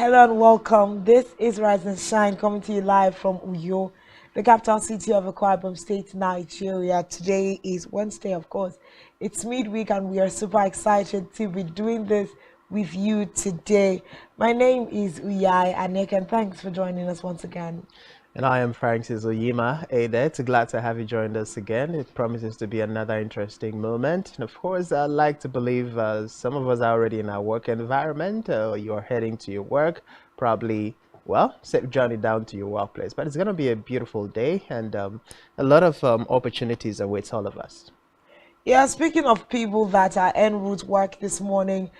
Hello and welcome. This is Rise and Shine coming to you live from Uyo, the capital city of Akwa Ibom State, Nigeria. Today is Wednesday, of course. It's midweek and we are super excited to be doing this with you today. My name is Uyai Anek and thanks for joining us once again. And I am Francis Oyima. Hey there, it's glad to have you joined us again. It promises to be another interesting moment. And of course, I'd like to believe some of us are already in our work environment. You're heading to your work, probably, well, safe journey down to your workplace. But it's going to be a beautiful day and a lot of opportunities await all of us. Yeah, speaking of people that are en route work this morning,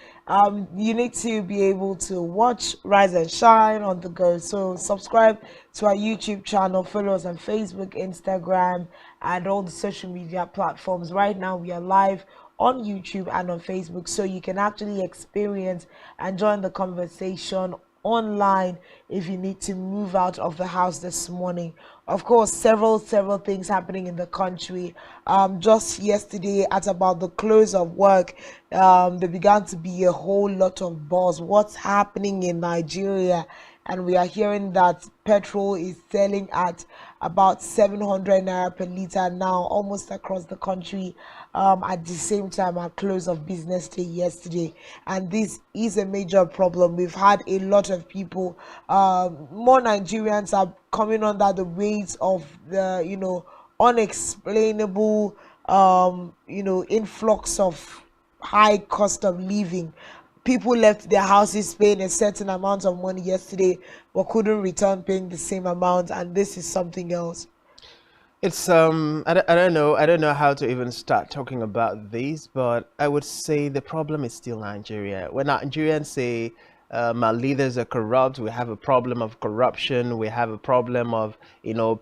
you need to be able to watch Rise and Shine on the go. So subscribe to our YouTube channel, follow us on Facebook, Instagram, and all the social media platforms. Right now, we are live on YouTube and on Facebook, so you can actually experience and join the conversation online if you need to move out of the house this morning. Of course, several things happening in the country. Just yesterday at about the close of work, there began to be a whole lot of buzz. What's happening in Nigeria? And we are hearing that petrol is selling at about 700 naira per liter now, almost across the country, at the same time at close of business day yesterday. And this is a major problem. We've had a lot of people, more Nigerians are coming under the weight of the, unexplainable, influx of high cost of living. People left their houses paying a certain amount of money yesterday but couldn't return paying the same amount, and this is something else. It's I don't know how to even start talking about this, but I would say the problem is still Nigeria. When Nigerians say our leaders are corrupt, we have a problem of corruption, we have a problem of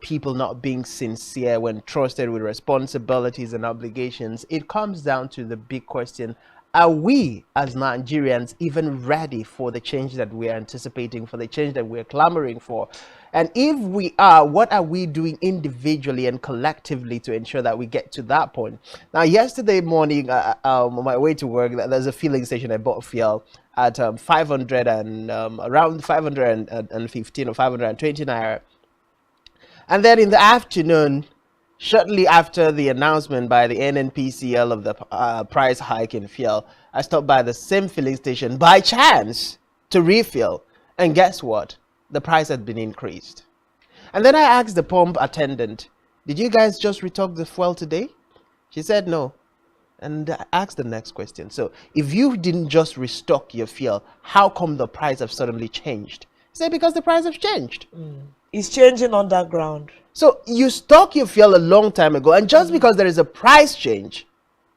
people not being sincere when trusted with responsibilities and obligations. It comes down to the big question: are we as Nigerians even ready for the change that we are anticipating, for the change that we're clamoring for? And if we are, what are we doing individually and collectively to ensure that we get to that point? Now, yesterday morning, on my way to work, there's a filling station. I bought fuel at 500 and around 515 or 520 naira. And then in the afternoon, shortly after the announcement by the NNPCL of the price hike in fuel, I stopped by the same filling station by chance to refill. And guess what? The price had been increased. And then I asked the pump attendant, did you guys just restock the fuel today? She said no. And I asked the next question. So if you didn't just restock your fuel, how come the price have suddenly changed? He said because the price have changed. It's changing underground. So you stock your fuel a long time ago, and just because there is a price change,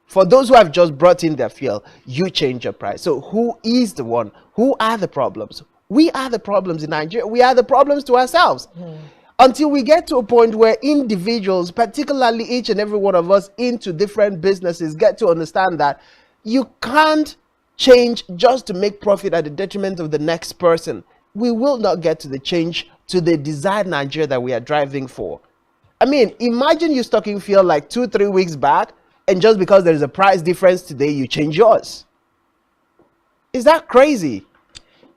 for those who have just brought in their fuel, you change your price. So who is the one? Who are the problems? We are the problems in Nigeria. We are the problems to ourselves. Until we get to a point where individuals, particularly each and every one of us into different businesses, get to understand that you can't change just to make profit at the detriment of the next person, we will not get to the change, to the desired Nigeria that we are driving for. I mean, imagine you stocking fuel like 2-3 weeks back, and just because there is a price difference today, you change yours. Is that crazy?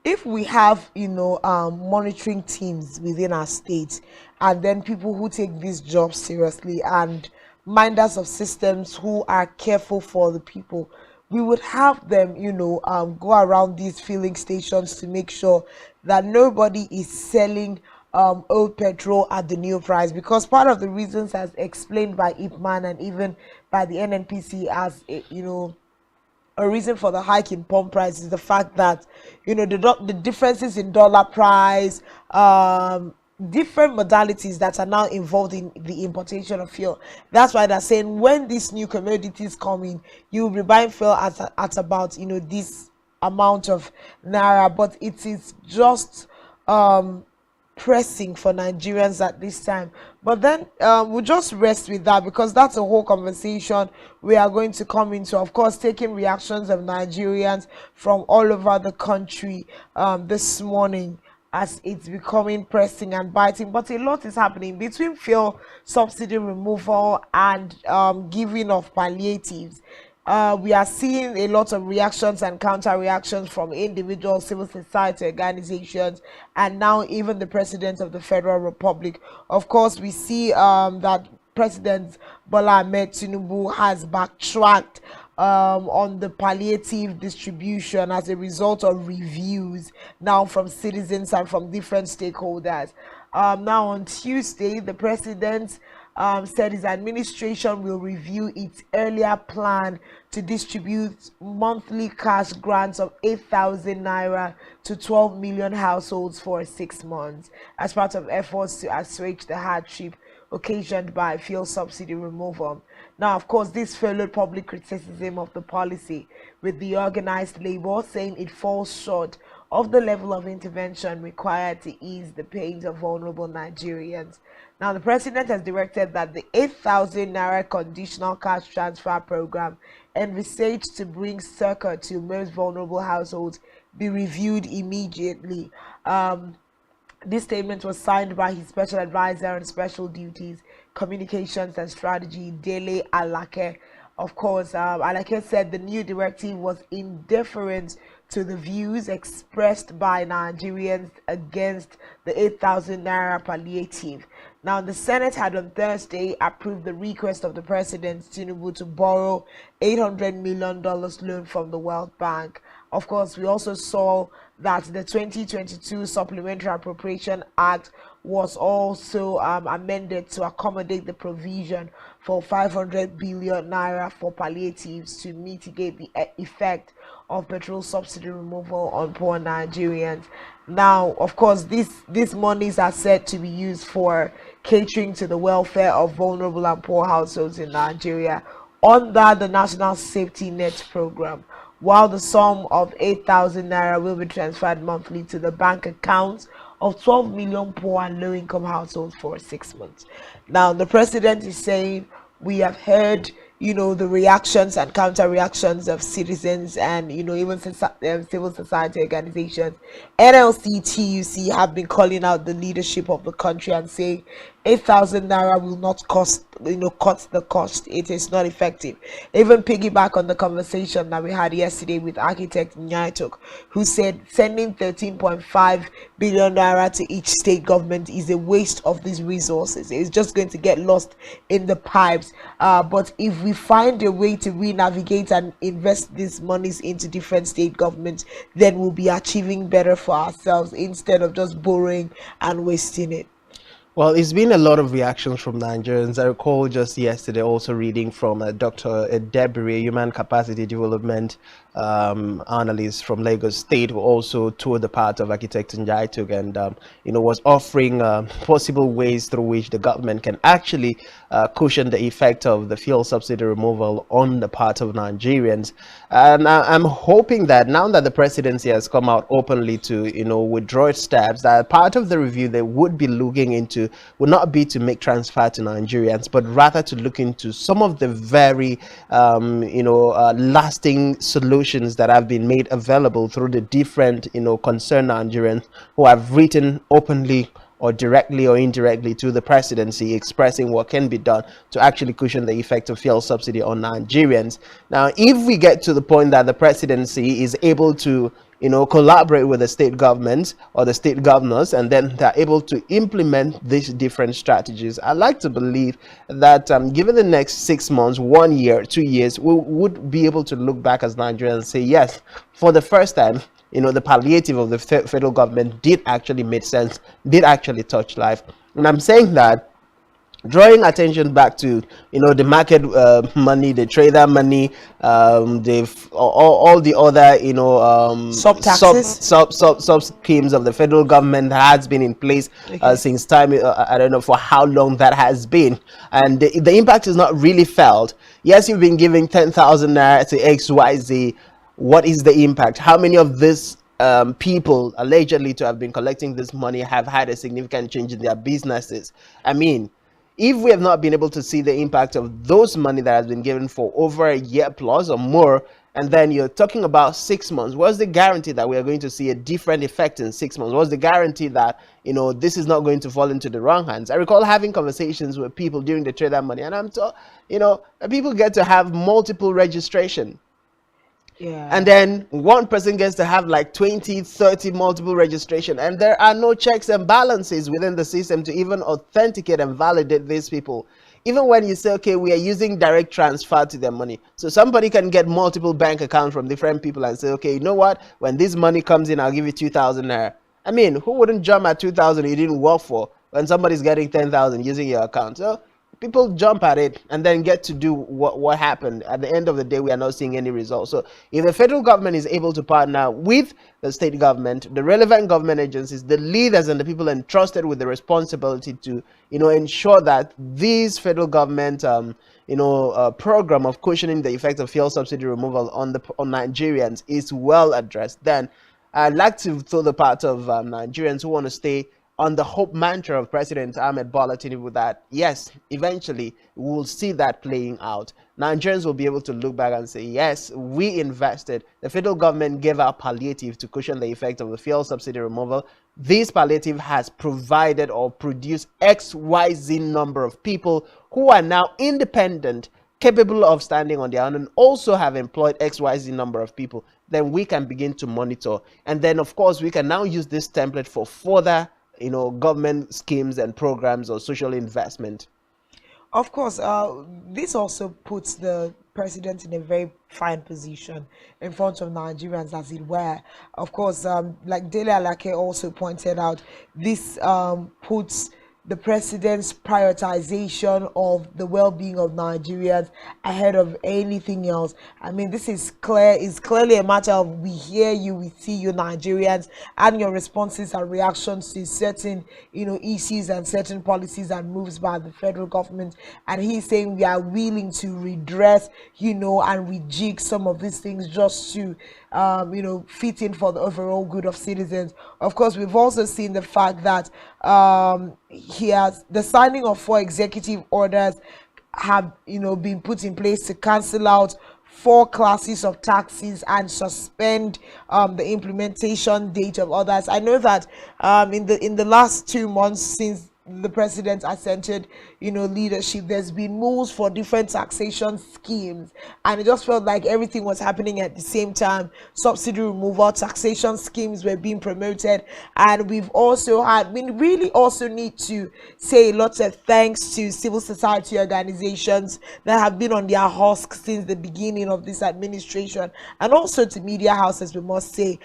If we have monitoring teams within our state, and then people who take this job seriously, and minders of systems who are careful for the people, we would have them go around these filling stations to make sure that nobody is selling old petrol at the new price, because part of the reasons, as explained by Ipman and even by the NNPC, as a reason for the hike in pump price is the fact that the differences in dollar price, different modalities that are now involved in the importation of fuel. That's why they're saying when these new commodities come in, you will be buying fuel at about this amount of naira, but it is just pressing for Nigerians at this time. But then we'll just rest with that, because that's a whole conversation we are going to come into, of course, taking reactions of Nigerians from all over the country this morning, as it's becoming pressing and biting. But a lot is happening between fuel subsidy removal and giving of palliatives. We are seeing a lot of reactions and counter reactions from individuals, civil society organizations, and now even the president of the Federal Republic. Of course, we see that President Bola Ahmed Tinubu has backtracked on the palliative distribution as a result of reviews now from citizens and from different stakeholders. Now on Tuesday, the president said his administration will review its earlier plan to distribute monthly cash grants of 8,000 naira to 12 million households for 6 months as part of efforts to assuage the hardship occasioned by fuel subsidy removal. Now, of course, this followed public criticism of the policy, with the organized labor saying it falls short of the level of intervention required to ease the pains of vulnerable Nigerians. Now, the president has directed that the 8,000 naira conditional cash transfer program envisaged to bring succor to most vulnerable households be reviewed immediately. This statement was signed by his special advisor on special duties, communications and strategy, Dele Alake. Of course, Alake said the new directive was in deference to the views expressed by Nigerians against the 8,000 naira palliative. Now, the Senate had on Thursday approved the request of the President Tinubu to borrow $800 million loan from the World Bank. Of course, we also saw that the 2022 Supplementary Appropriation Act was also amended to accommodate the provision for 500 billion naira for palliatives to mitigate the effect of petrol subsidy removal on poor Nigerians. Now, of course, these monies are said to be used for catering to the welfare of vulnerable and poor households in Nigeria under the National Safety Net program, while the sum of 8,000 naira will be transferred monthly to the bank accounts of 12 million poor and low-income households for 6 months. Now, the president is saying we have heard, the reactions and counter reactions of citizens and, even civil society organizations. NLC, TUC have been calling out the leadership of the country and saying 8,000 naira will not cut the cost. It is not effective. Even piggyback on the conversation that we had yesterday with architect Nyaitok, who said sending 13.5 billion naira to each state government is a waste of these resources. It's just going to get lost in the pipes. But if we find a way to re-navigate and invest these monies into different state governments, then we'll be achieving better for ourselves instead of just borrowing and wasting it. Well, it's been a lot of reactions from Nigerians. I recall just yesterday also reading from Dr. Debri, human capacity development analyst from Lagos State, who also toured the part of architect Njaituk and was offering possible ways through which the government can actually cushion the effect of the fuel subsidy removal on the part of Nigerians. And I'm hoping that now that the presidency has come out openly to withdraw its steps, that part of the review they would be looking into would not be to make transfer to Nigerians, but rather to look into some of the very lasting solutions that have been made available through the different concerned Nigerians who have written openly or directly or indirectly to the presidency expressing what can be done to actually cushion the effect of fuel subsidy on Nigerians. Now, if we get to the point that the presidency is able to collaborate with the state governments or the state governors, and then they're able to implement these different strategies, I like to believe that given the next 6 months, 1 year, 2 years, we would be able to look back as Nigerians and say, yes, for the first time, the palliative of the federal government did actually make sense, did actually touch life. And I'm saying that drawing attention back to the market money, the trader money, all the other Sub taxes, sub schemes of the federal government that has been in place since time, I don't know for how long that has been, and the impact is not really felt. Yes, you've been giving 10,000 naira to XYZ. What is the impact? How many of this people allegedly to have been collecting this money have had a significant change in their businesses? I mean, if we have not been able to see the impact of those money that has been given for over a year plus or more, and then you're talking about 6 months. What's the guarantee that we are going to see a different effect in 6 months? What's the guarantee that, you know, this is not going to fall into the wrong hands? I recall having conversations with people during the Trade That Money, and you know, people get to have multiple registration. Yeah. And then one person gets to have like 20, 30 multiple registration, and there are no checks and balances within the system to even authenticate and validate these people. Even when you say, okay, we are using direct transfer to their money, so somebody can get multiple bank accounts from different people and say, okay, you know what, when this money comes in, I'll give you 2,000 naira. I mean, who wouldn't jump at 2,000 you didn't work for when somebody's getting 10,000 using your account? So people jump at it and then get to do what happened. At the end of the day, we are not seeing any results. So if the federal government is able to partner with the state government, the relevant government agencies, the leaders and the people entrusted with the responsibility to, you know, ensure that this federal government program of cushioning the effect of fuel subsidy removal on Nigerians is well addressed, then I'd like to throw the part of Nigerians who want to stay on the hope mantra of President Ahmed Bola Tinubu that, yes, eventually we will see that playing out. Nigerians will be able to look back and say, yes, we invested. The federal government gave out palliative to cushion the effect of the fuel subsidy removal. This palliative has provided or produced XYZ number of people who are now independent, capable of standing on their own, and also have employed XYZ number of people. Then we can begin to monitor. And then, of course, we can now use this template for further, you know, government schemes and programs or social investment. Of course, this also puts the president in a very fine position in front of Nigerians, as it were. Of course, like Dele Alake also pointed out, this puts the president's prioritization of the well-being of Nigerians ahead of anything else. I mean, this is clearly a matter of we hear you, we see you Nigerians, and your responses and reactions to certain, you know, issues and certain policies and moves by the federal government. And he's saying we are willing to redress, you know, and rejig some of these things just to fit in for the overall good of citizens. Of course, we've also seen the fact that he has the signing of 4 executive orders have, you know, been put in place to cancel out 4 classes of taxes and suspend the implementation date of others. I know that in the last 2 months since the president assented, you know, leadership, there's been moves for different taxation schemes, and it just felt like everything was happening at the same time. Subsidy removal, taxation schemes were being promoted, and we've also had, we really also need to say lots of thanks to civil society organizations that have been on their husk since the beginning of this administration, and also to media houses, we must say,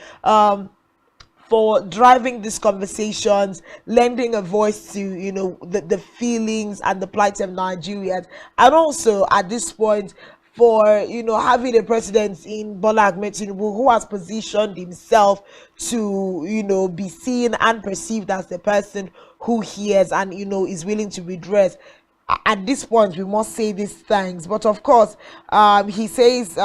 for driving these conversations, lending a voice to, you know, the feelings and the plight of Nigerians, and also at this point for, you know, having a president in Bola Ahmed Tinubu who has positioned himself to, you know, be seen and perceived as the person who hears and, you know, is willing to redress. At this point, we must say these thanks. But of course, he says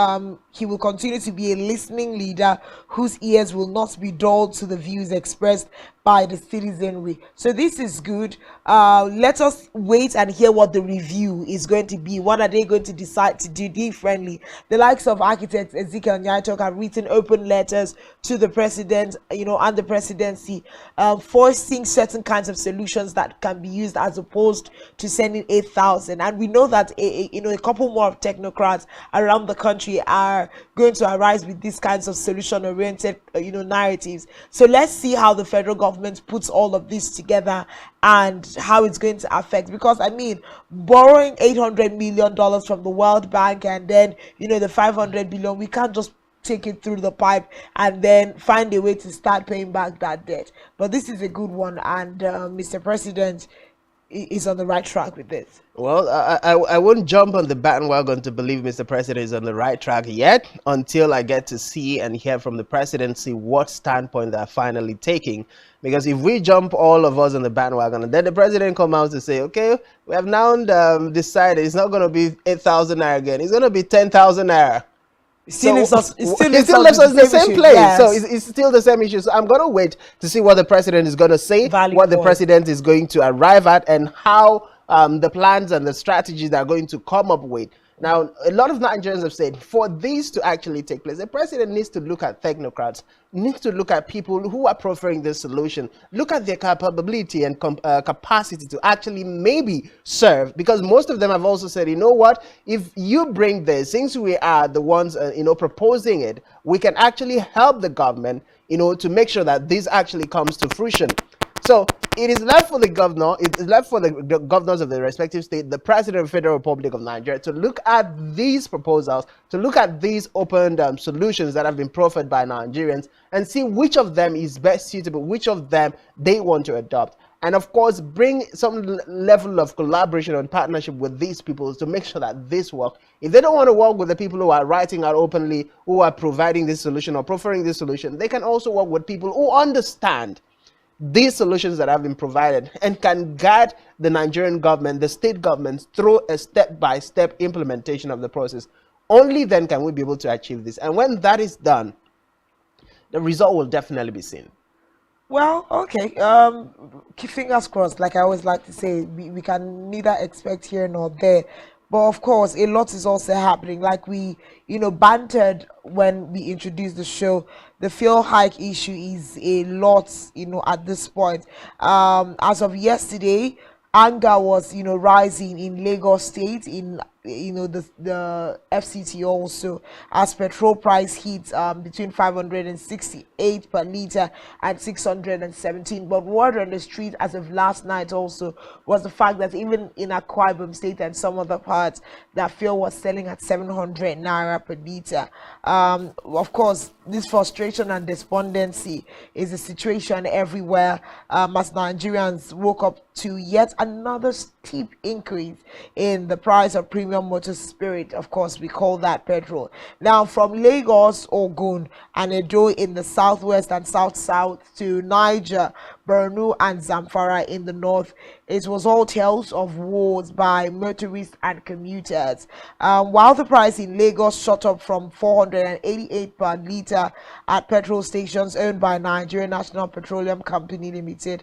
he will continue to be a listening leader whose ears will not be dulled to the views expressed by the citizenry. So this is good. Let us wait and hear what the review is going to be. What are they going to decide to do differently? The likes of architect Ezekiel Nyaitok have written open letters to the president, you know, and the presidency, forcing certain kinds of solutions that can be used as opposed to sending 8,000. And we know that a couple more of technocrats around the country are going to arise with these kinds of solution-oriented, narratives. So let's see how the federal government puts all of this together and how it's going to affect. Because I mean, borrowing $800 million from the World Bank and then the 500 billion, we can't just take it through the pipe and then find a way to start paying back that debt. But this is a good one, and Mr. President is on the right track with this. Well, I wouldn't jump on the bandwagon to believe Mr. President is on the right track yet until I get to see and hear from the presidency what standpoint they're finally taking. Because if we jump, all of us, on the bandwagon, and then the president come out to say, okay, we have now decided it's not going to be 8,000 naira again, it's going to be 10,000 naira. It still leaves us in the same place. Yes. So it's still the same issue. So I'm going to wait to see what the president is going to say, what the president is going to arrive at, and how the plans and the strategies they're going to come up with. Now, a lot of Nigerians have said for this to actually take place, the president needs to look at technocrats, needs to look at people who are proffering this solution, look at their capability and capacity to actually maybe serve, because most of them have also said, you know what, if you bring this, since we are the ones, proposing it, we can actually help the government, to make sure that this actually comes to fruition. So it is left for the governor, it is left for the governors of the respective state, the President of the Federal Republic of Nigeria, to look at these proposals, to look at these open solutions that have been proffered by Nigerians, and see which of them is best suitable, which of them they want to adopt. And of course, bring some level of collaboration and partnership with these people to make sure that this works. If they don't want to work with the people who are writing out openly, who are providing this solution or proffering this solution, they can also work with people who understand these solutions that have been provided and can guide the Nigerian government, the state governments, through a step-by-step implementation of the process. Only then can we be able to achieve this. And when that is done, the result will definitely be seen. Well, okay. Keep fingers crossed. Like I always like to say, we can neither expect here nor there. But of course, a lot is also happening. Like we, bantered when we introduced the show. The fuel hike issue is a lot, at this point. As of yesterday, anger was, rising in Lagos State, in the FCT also, as petrol price hits between 568 per liter and 617. But word on the street as of last night also was the fact that even in Akwa Ibom State and some other parts, that fuel was selling at 700 naira per liter. Of course, this frustration and despondency is a situation everywhere, as Nigerians woke up to yet another steep increase in the price of premium motor spirit. Of course, we call that petrol. Now, from Lagos, Ogun, and Edo in the southwest and south to Niger, Borno, and Zamfara in the north, it was all tales of woes by motorists and commuters. While the price in Lagos shot up from 488 per litre at petrol stations owned by Nigerian National Petroleum Company Limited,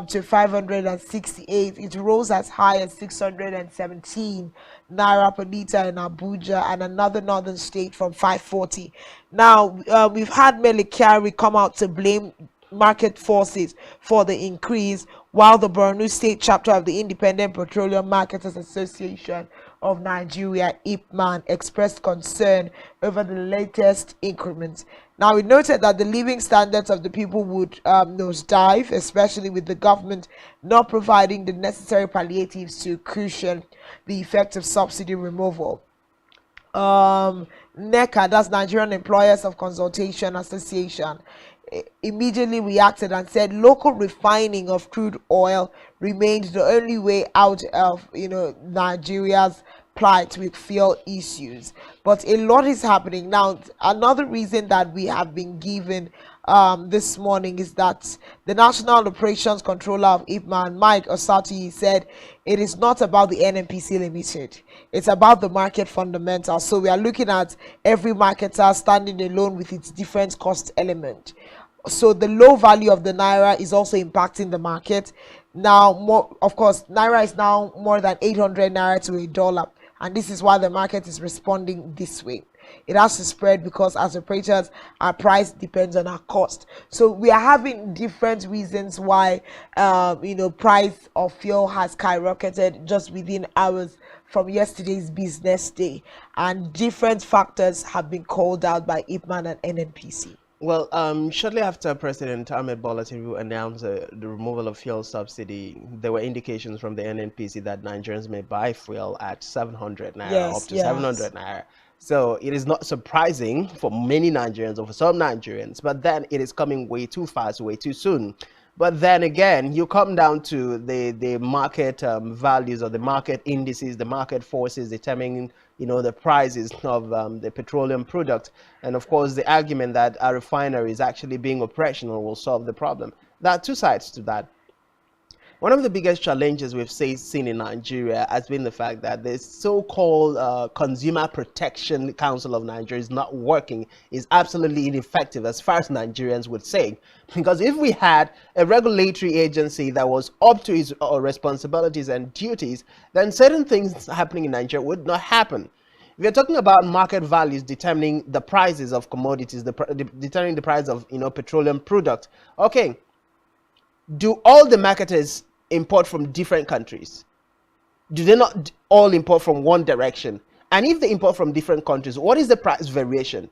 to 568. It rose as high as 617 naira per liter in Abuja and another northern state from 540. Now, we've had Mele Kyari come out to blame market forces for the increase, while the Borno State chapter of the Independent Petroleum Marketers Association of Nigeria, IPMAN, expressed concern over the latest increments. Now, it noted that the living standards of the people would nosedive, especially with the government not providing the necessary palliatives to cushion the effect of subsidy removal. NECA, that's Nigerian Employers of Consultation Association, immediately reacted and said local refining of crude oil remained the only way out of Nigeria's plight with fuel issues. But a lot is happening now. Another reason that we have been given this morning is that the National Operations Controller of IPMAN, Mike Osati, said it is not about the NNPC Limited, it's about the market fundamentals. So we are looking at every marketer standing alone with its different cost element. So the low value of the naira is also impacting the market. Now, of course, naira is now more than 800 naira to a dollar, and this is why the market is responding this way. It has to spread because as operators, our price depends on our cost. So we are having different reasons why price of fuel has skyrocketed just within hours from yesterday's business day, and different factors have been called out by IPMAN and NNPC. Well, shortly after President Ahmed Bola Tinubu announced the removal of fuel subsidy, there were indications from the NNPC that Nigerians may buy fuel at 700 naira, Yes, up to yes. 700 naira. So it is not surprising for many Nigerians or for some Nigerians, but then it is coming way too fast, way too soon. But then again, you come down to the market values or the market indices, the market forces determining, the prices of the petroleum product. And of course, the argument that a refinery is actually being operational will solve the problem. There are two sides to that. One of the biggest challenges we've seen in Nigeria has been the fact that the so-called Consumer Protection Council of Nigeria is not working, is absolutely ineffective as far as Nigerians would say. Because if we had a regulatory agency that was up to its responsibilities and duties, then certain things happening in Nigeria would not happen. If you're talking about market values determining the prices of commodities, determining the price of petroleum product, okay, do all the marketers import from different countries? Do they not all import from one direction? And if they import from different countries, what is the price variation?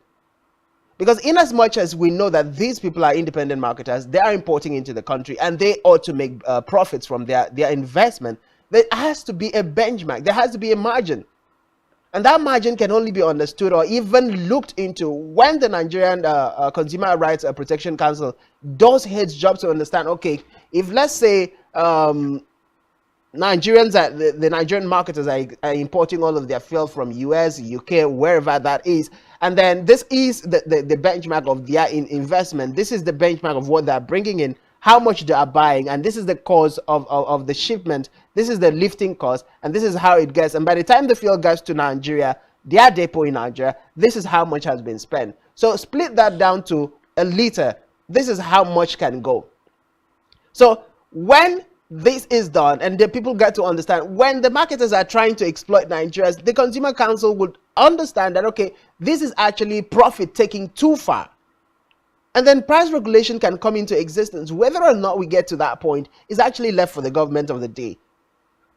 Because in as much as we know that these people are independent marketers, they are importing into the country and they ought to make profits from their investment, there has to be a benchmark, there has to be a margin. And that margin can only be understood or even looked into when the Nigerian Consumer Rights Protection Council does its job to understand, okay, if let's say Nigerians, the Nigerian marketers are importing all of their fuel from US, UK, wherever that is, and then this is the benchmark of their investment. This is the benchmark of what they're bringing in, how much they are buying, and this is the cost of the shipment. This is the lifting cost, and this is how it gets. And by the time the fuel gets to Nigeria, their depot in Nigeria, this is how much has been spent. So split that down to a liter. This is how much can go. So when this is done and the people get to understand, when the marketers are trying to exploit Nigerians, the Consumer Council would understand that, okay, this is actually profit taking too far. And then price regulation can come into existence. Whether or not we get to that point is actually left for the government of the day.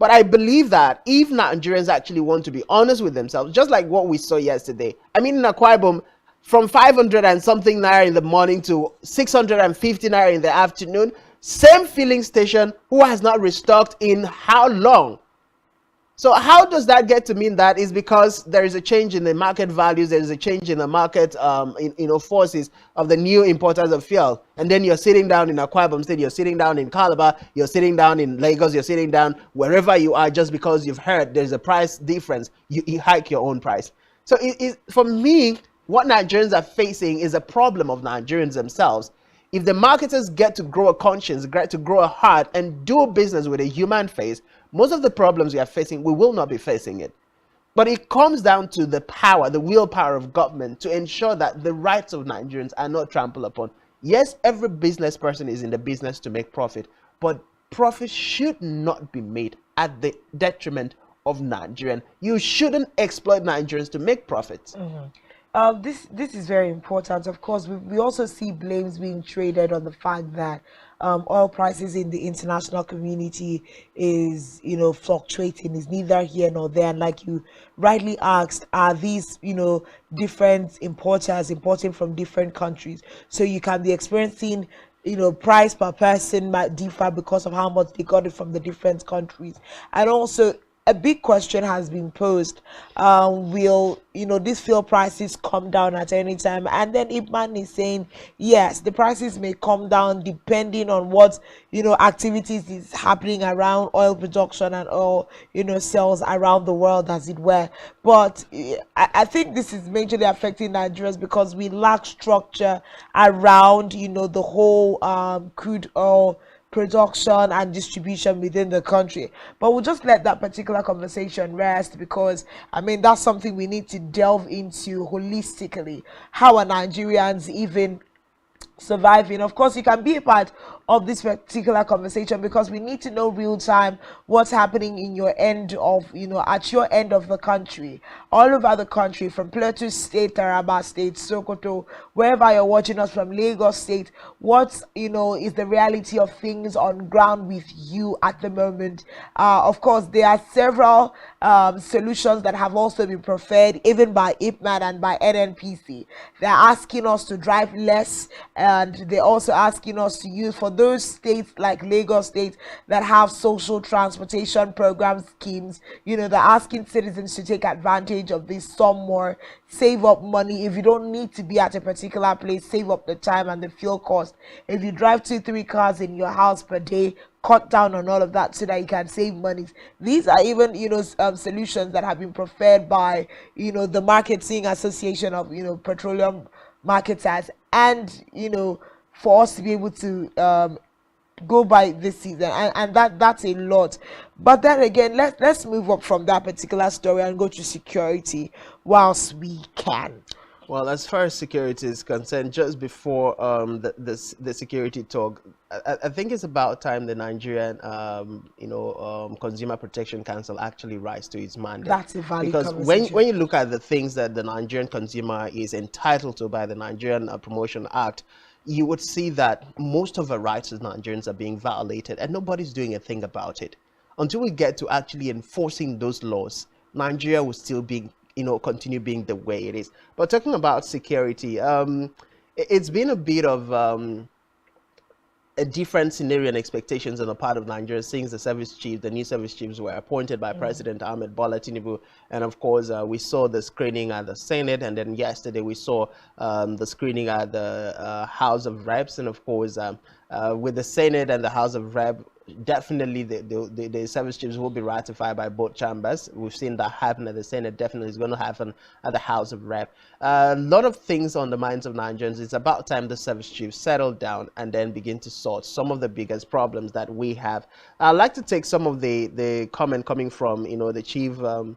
But I believe that if Nigerians actually want to be honest with themselves, just like what we saw yesterday, I mean, in Akwa Ibom, from 500 and something naira in the morning to 650 naira in the afternoon, same filling station, who has not restocked in how long? So how does that get to mean that? Is because there is a change in the market values, there is a change in the market forces of the new importers of fuel, and then you're sitting down in Akwa Ibom State, you're sitting down in Calabar, you're sitting down in Lagos, you're sitting down wherever you are, just because you've heard there's a price difference, you hike your own price. So for me, what Nigerians are facing is a problem of Nigerians themselves. If the marketers get to grow a conscience, get to grow a heart, and do business with a human face, most of the problems we are facing, we will not be facing it. But it comes down to the power, the willpower of government to ensure that the rights of Nigerians are not trampled upon. Yes, every business person is in the business to make profit, but profit should not be made at the detriment of Nigerians. You shouldn't exploit Nigerians to make profits. This is very important. Of course, we also see blames being traded on the fact that oil prices in the international community is, fluctuating, is neither here nor there. And like you rightly asked, are these, different importers importing from different countries? So you can be experiencing, price per person might differ because of how much they got it from the different countries. And also, a big question has been posed: will these fuel prices come down at any time? And then Ipman is saying yes, the prices may come down depending on what activities is happening around oil production and oil sales around the world, as it were. But I think this is majorly affecting Nigerians because we lack structure around the whole crude oil production and distribution within the country. But we'll just let that particular conversation rest, because I mean that's something we need to delve into holistically. How are Nigerians even surviving? Of course, you can be a part of this particular conversation because we need to know real time what's happening in your end of at your end of the country, all over the country, from Plateau State, Taraba State, Sokoto, wherever you're watching us from, Lagos State. What is the reality of things on ground with you at the moment? Of course, there are several solutions that have also been preferred even by IPMAN and by NNPC. They're asking us to drive less, and they're also asking us to use, for those states like Lagos State that have social transportation program schemes, they're asking citizens to take advantage of this some more, save up money. If you don't need to be at a particular place, save up the time and the fuel cost. If you drive 2-3 cars in your house per day, cut down on all of that so that you can save money. These are even solutions that have been preferred by the Marketing Association of petroleum marketers, and for us to be able to go by this season, and that's a lot. But then again, let's move up from that particular story and go to security whilst we can. Well, as far as security is concerned, just before the security talk, I think it's about time the Nigerian Consumer Protection Council actually rise to its mandate. That's a valid Because when conversation. you look at the things that the Nigerian consumer is entitled to by the Nigerian Promotion Act, you would see that most of the rights of Nigerians are being violated, and nobody's doing a thing about it. Until we get to actually enforcing those laws, Nigeria will still be, continue being the way it is. But talking about security, it's been a bit of a different scenario and expectations on the part of Nigeria since the new service chiefs were appointed by President Ahmed Bola Tinubu. And of course, we saw the screening at the Senate, and then yesterday we saw the screening at the House of Reps. And of course, with the Senate and the House of Reps, definitely the service chiefs will be ratified by both chambers. We've seen that happen at the Senate. Definitely is going to happen at the House of Rep. A lot of things on the minds of Nigerians. It's about time the service chiefs settle down and then begin to sort some of the biggest problems that we have. I'd like to take some of the comment coming from the chief of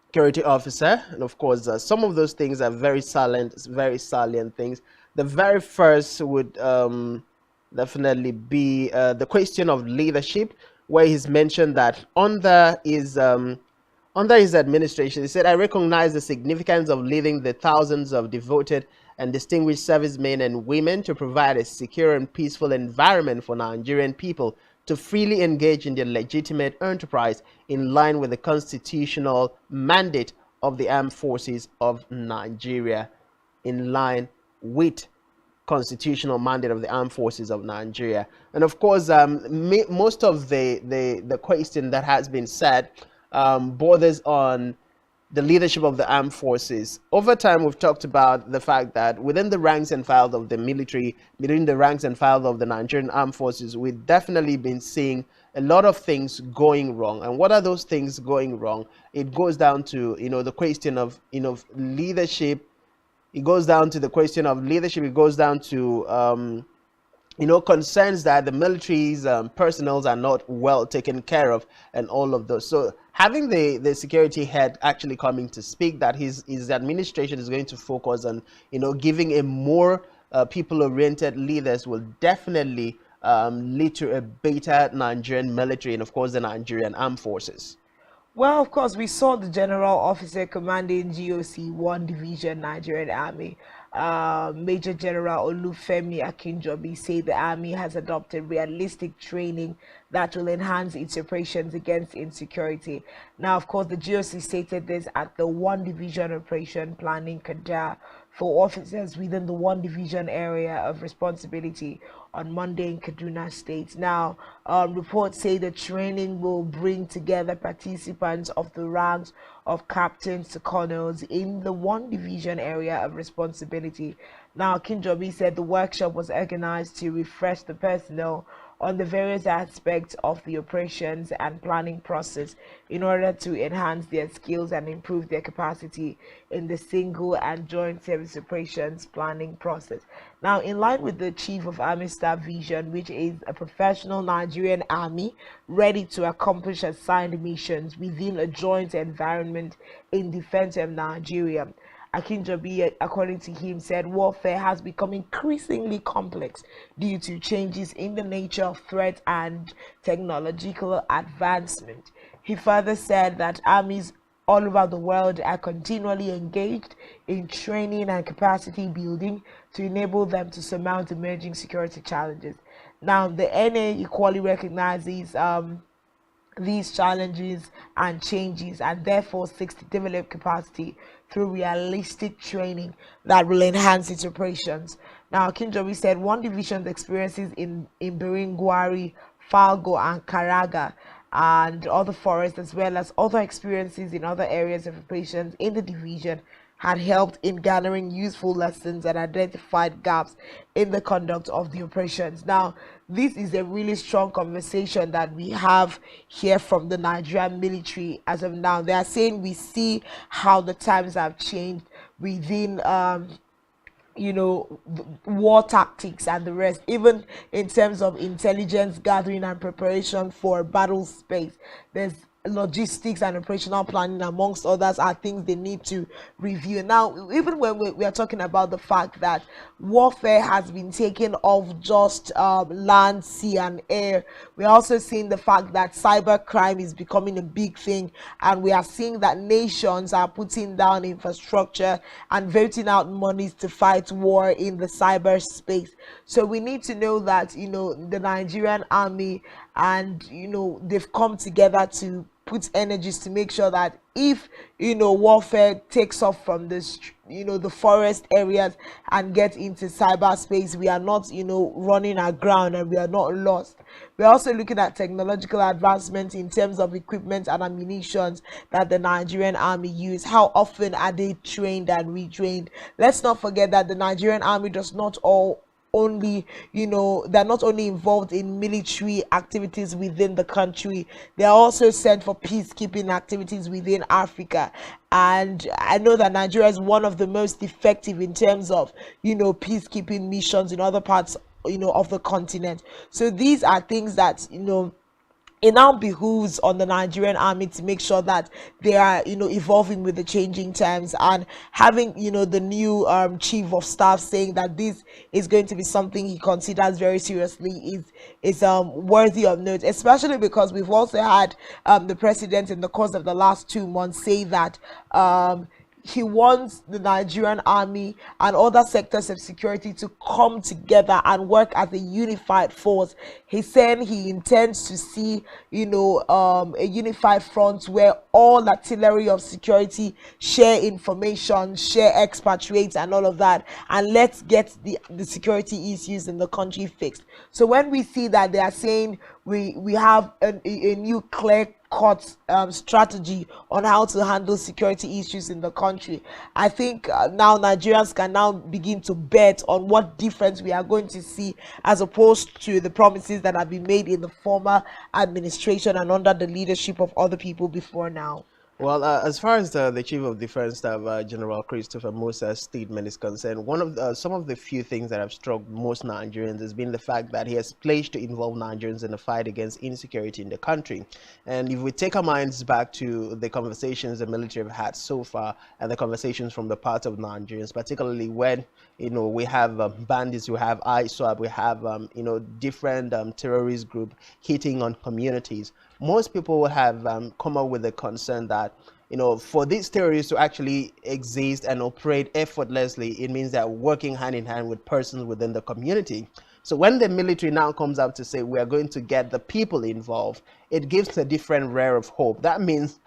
security officer, and of course some of those things are very salient things. The very first would definitely be the question of leadership, where he's mentioned that under his administration, he said, I recognize the significance of leading the thousands of devoted and distinguished servicemen and women to provide a secure and peaceful environment for Nigerian people to freely engage in their legitimate enterprise in line with the constitutional mandate of the armed forces of Nigeria, in line with constitutional mandate of the armed forces of Nigeria. And of course, most of the question that has been said borders on the leadership of the armed forces. Over time, we've talked about the fact that within the ranks and file of the military, within the ranks and file of the Nigerian armed forces, we've definitely been seeing a lot of things going wrong. And what are those things going wrong? It goes down to the question of leadership. It goes down to the question of leadership. It goes down to concerns that the military's personnel are not well taken care of, and all of those. So having the security head actually coming to speak that his administration is going to focus on giving a more people-oriented leaders will definitely lead to a better Nigerian military and of course the Nigerian armed forces. Well, of course, we saw the general officer commanding GOC 1 Division Nigerian Army, Major General Olufemi Akinjobi, say the army has adopted realistic training that will enhance its operations against insecurity. Now, of course, the GOC stated this at the 1 Division Operation Planning Kadar for officers within the 1 Division area of responsibility on Monday in Kaduna State. Now, reports say the training will bring together participants of the ranks of captains to colonels in the 1 Division area of responsibility. Now, Kinjobi said the workshop was organized to refresh the personnel on the various aspects of the operations and planning process in order to enhance their skills and improve their capacity in the single and joint service operations planning process. Now, in line with the Chief of Army Staff vision, which is a professional Nigerian army ready to accomplish assigned missions within a joint environment in defense of Nigeria, Akinjobi, according to him, said warfare has become increasingly complex due to changes in the nature of threat and technological advancement. He further said that armies all over the world are continually engaged in training and capacity building to enable them to surmount emerging security challenges. Now, the NA equally recognizes these challenges and changes and therefore seeks to develop capacity through realistic training that will enhance its operations. Now, Kinjobi said 1 division's experiences in Biringwari, Falgo, and Karaga and other forests, as well as other experiences in other areas of operations in the division, had helped in gathering useful lessons and identified gaps in the conduct of the operations. Now, this is a really strong conversation that we have here from the Nigerian military as of now. They are saying we see how the times have changed within war tactics and the rest, even in terms of intelligence gathering and preparation for battle space. There's logistics and operational planning, amongst others, are things they need to review. Now, even when we are talking about the fact that warfare has been taken off just land, sea, and air, we're also seeing the fact that cyber crime is becoming a big thing, and we are seeing that nations are putting down infrastructure and voting out monies to fight war in the cyberspace. So we need to know that the Nigerian army, and they've come together to put energies to make sure that if warfare takes off from this the forest areas and get into cyberspace, we are not running aground and we are not lost. We're also looking at technological advancement in terms of equipment and ammunition that the Nigerian army use. How often are they trained and retrained? Let's not forget that the Nigerian army does not all only they're not only involved in military activities within the country, they are also sent for peacekeeping activities within Africa. And I know that Nigeria is one of the most effective in terms of peacekeeping missions in other parts of the continent. So these are things that it now behooves on the Nigerian army to make sure that they are evolving with the changing times, and having the new chief of staff saying that this is going to be something he considers very seriously is worthy of note, especially because we've also had the president in the course of the last 2 months say that he wants the Nigerian army and other sectors of security to come together and work as a unified force. He's saying he intends to see, a unified front where all artillery of security share information, share expatriates and all of that, and let's get the security issues in the country fixed. So when we see that they are saying we have a new clear cut strategy on how to handle security issues in the country, I think now Nigerians can now begin to bet on what difference we are going to see, as opposed to the promises that have been made in the former administration and under the leadership of other people before now. Well, as far as the Chief of Defense Staff, General Christopher Musa's statement is concerned, one of some of the few things that have struck most Nigerians has been the fact that he has pledged to involve Nigerians in the fight against insecurity in the country. And if we take our minds back to the conversations the military have had so far, and the conversations from the part of Nigerians, particularly when we have bandits, we have ISWAP, we have different terrorist group hitting on communities. Most people have come up with the concern that for these terrorists to actually exist and operate effortlessly, it means they're working hand in hand with persons within the community. So when the military now comes out to say we are going to get the people involved, it gives a different ray of hope. That means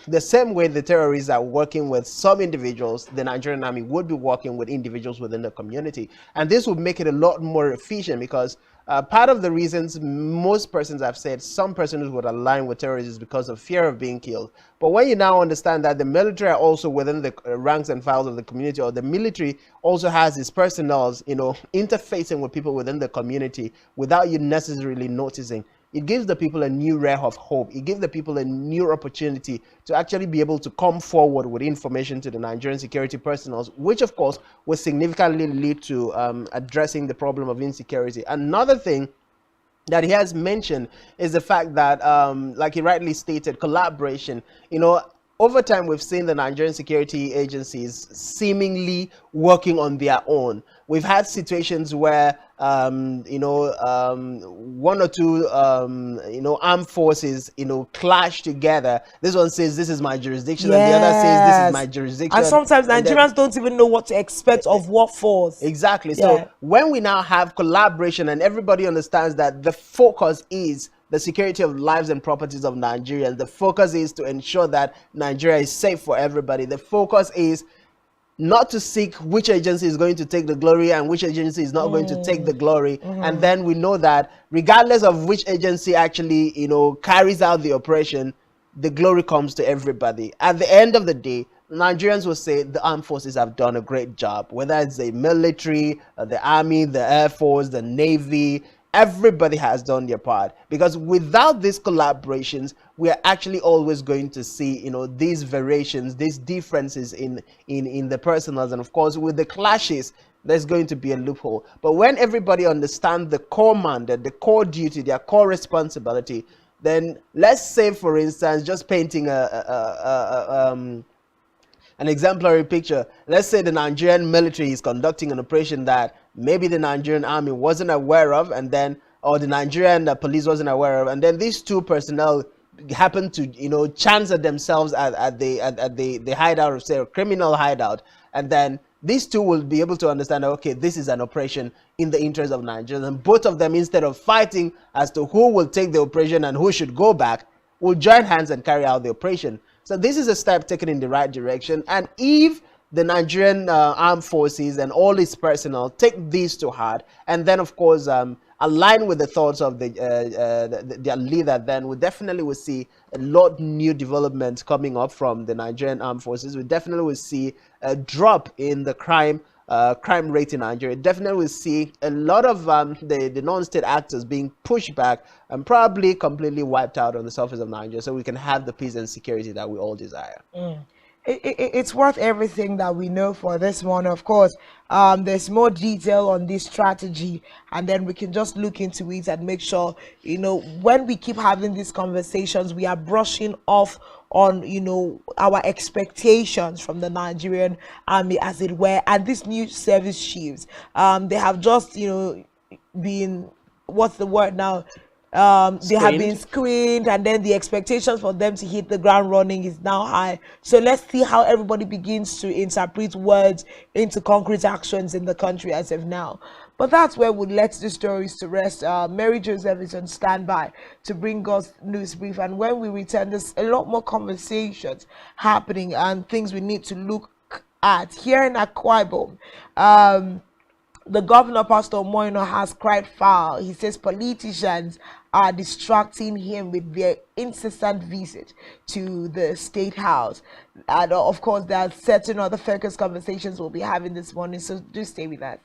the same way the terrorists are working with some individuals, the Nigerian army would be working with individuals within the community. And this would make it a lot more efficient, because part of the reasons most persons have said some persons would align with terrorists is because of fear of being killed. But when you now understand that the military are also within the ranks and files of the community, or the military also has its personnel, interfacing with people within the community without you necessarily noticing, it gives the people a new ray of hope. It gives the people a new opportunity to actually be able to come forward with information to the Nigerian security personnel, which of course will significantly lead to addressing the problem of insecurity. Another thing that he has mentioned is the fact that, like he rightly stated, collaboration. Over time, we've seen the Nigerian security agencies seemingly working on their own. We've had situations where, one or two, armed forces, clash together. This one says, this is my jurisdiction, and the other says, this is my jurisdiction. And sometimes Nigerians don't even know what to expect of what force. Exactly. Yeah. So when we now have collaboration and everybody understands that the focus is the security of lives and properties of Nigerians, the focus is to ensure that Nigeria is safe for everybody. The focus is not to seek which agency is going to take the glory and which agency is not going to take the glory. And then we know that regardless of which agency actually, carries out the operation, the glory comes to everybody. At the end of the day, Nigerians will say the armed forces have done a great job, whether it's the military, the army, the air force, the navy. Everybody has done their part, because without these collaborations, we are actually always going to see, these variations, these differences in the personals, and of course with the clashes, there's going to be a loophole. But when everybody understands the core mandate, the core duty, their core responsibility, then let's say, for instance, just painting an exemplary picture. Let's say the Nigerian military is conducting an operation that maybe the Nigerian army wasn't aware of, and then, or the Nigerian police wasn't aware of, and then these two personnel happen to, chance at themselves at the hideout, of, say, a criminal hideout, and then these two will be able to understand that, okay, this is an operation in the interest of Nigeria, and both of them, instead of fighting as to who will take the operation and who should go back, will join hands and carry out the operation. So this is a step taken in the right direction. And if the Nigerian armed forces and all its personnel take these to heart, and then, of course, align with the thoughts of their leader, then we definitely will see a lot new developments coming up from the Nigerian armed forces. We definitely will see a drop in the crime rate in Nigeria. Definitely will see a lot of the non-state actors being pushed back and probably completely wiped out on the surface of Nigeria, so we can have the peace and security that we all desire. It's worth everything that we know for this one. Of course, there's more detail on this strategy, and then we can just look into it and make sure, when we keep having these conversations, we are brushing off on, our expectations from the Nigerian army, as it were. And these new service chiefs, they have just, been, what's the word now? They have been screened, and then the expectations for them to hit the ground running is now high. So let's see how everybody begins to interpret words into concrete actions in the country as of now. But that's where we'll let the stories to rest. Mary Joseph is on standby to bring us news brief, and when we return, there's a lot more conversations happening and things we need to look at here in Akwa Ibom. The governor, Pastor Moino, has cried foul. He says politicians are distracting him with their incessant visit to the State House. And of course, there are certain other focus conversations we'll be having this morning, so do stay with us.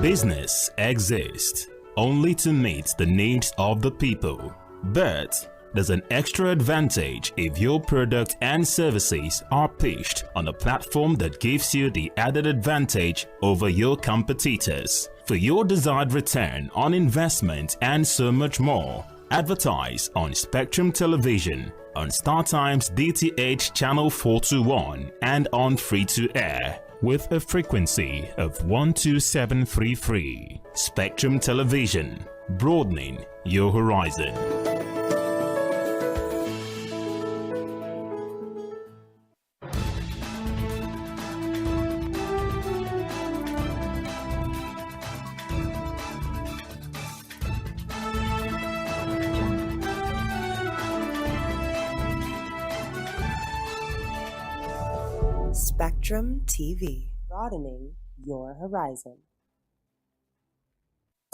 Business exists only to meet the needs of the people, but there's an extra advantage if your product and services are pitched on a platform that gives you the added advantage over your competitors. For your desired return on investment and so much more, advertise on Spectrum Television, on StarTime's DTH Channel 421 and on free-to-air with a frequency of 12733. Spectrum Television, broadening your horizon. Spectrum TV, broadening your horizon.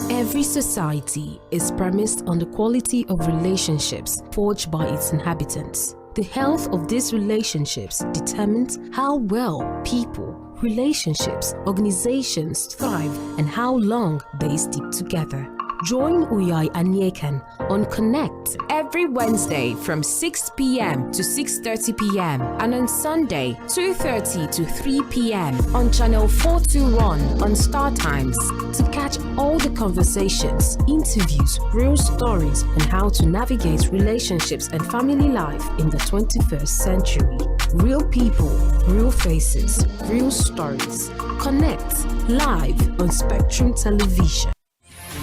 Every society is premised on the quality of relationships forged by its inhabitants. The health of these relationships determines how well people, relationships, organizations thrive and how long they stick together. Join Uyai Anyekan on Connect every Wednesday from 6 p.m. to 6:30 p.m. and on Sunday 2:30 to 3 p.m. on Channel 421 on StarTimes to catch all the conversations, interviews, real stories, and how to navigate relationships and family life in the 21st century. Real people, real faces, real stories. Connect live on Spectrum Television.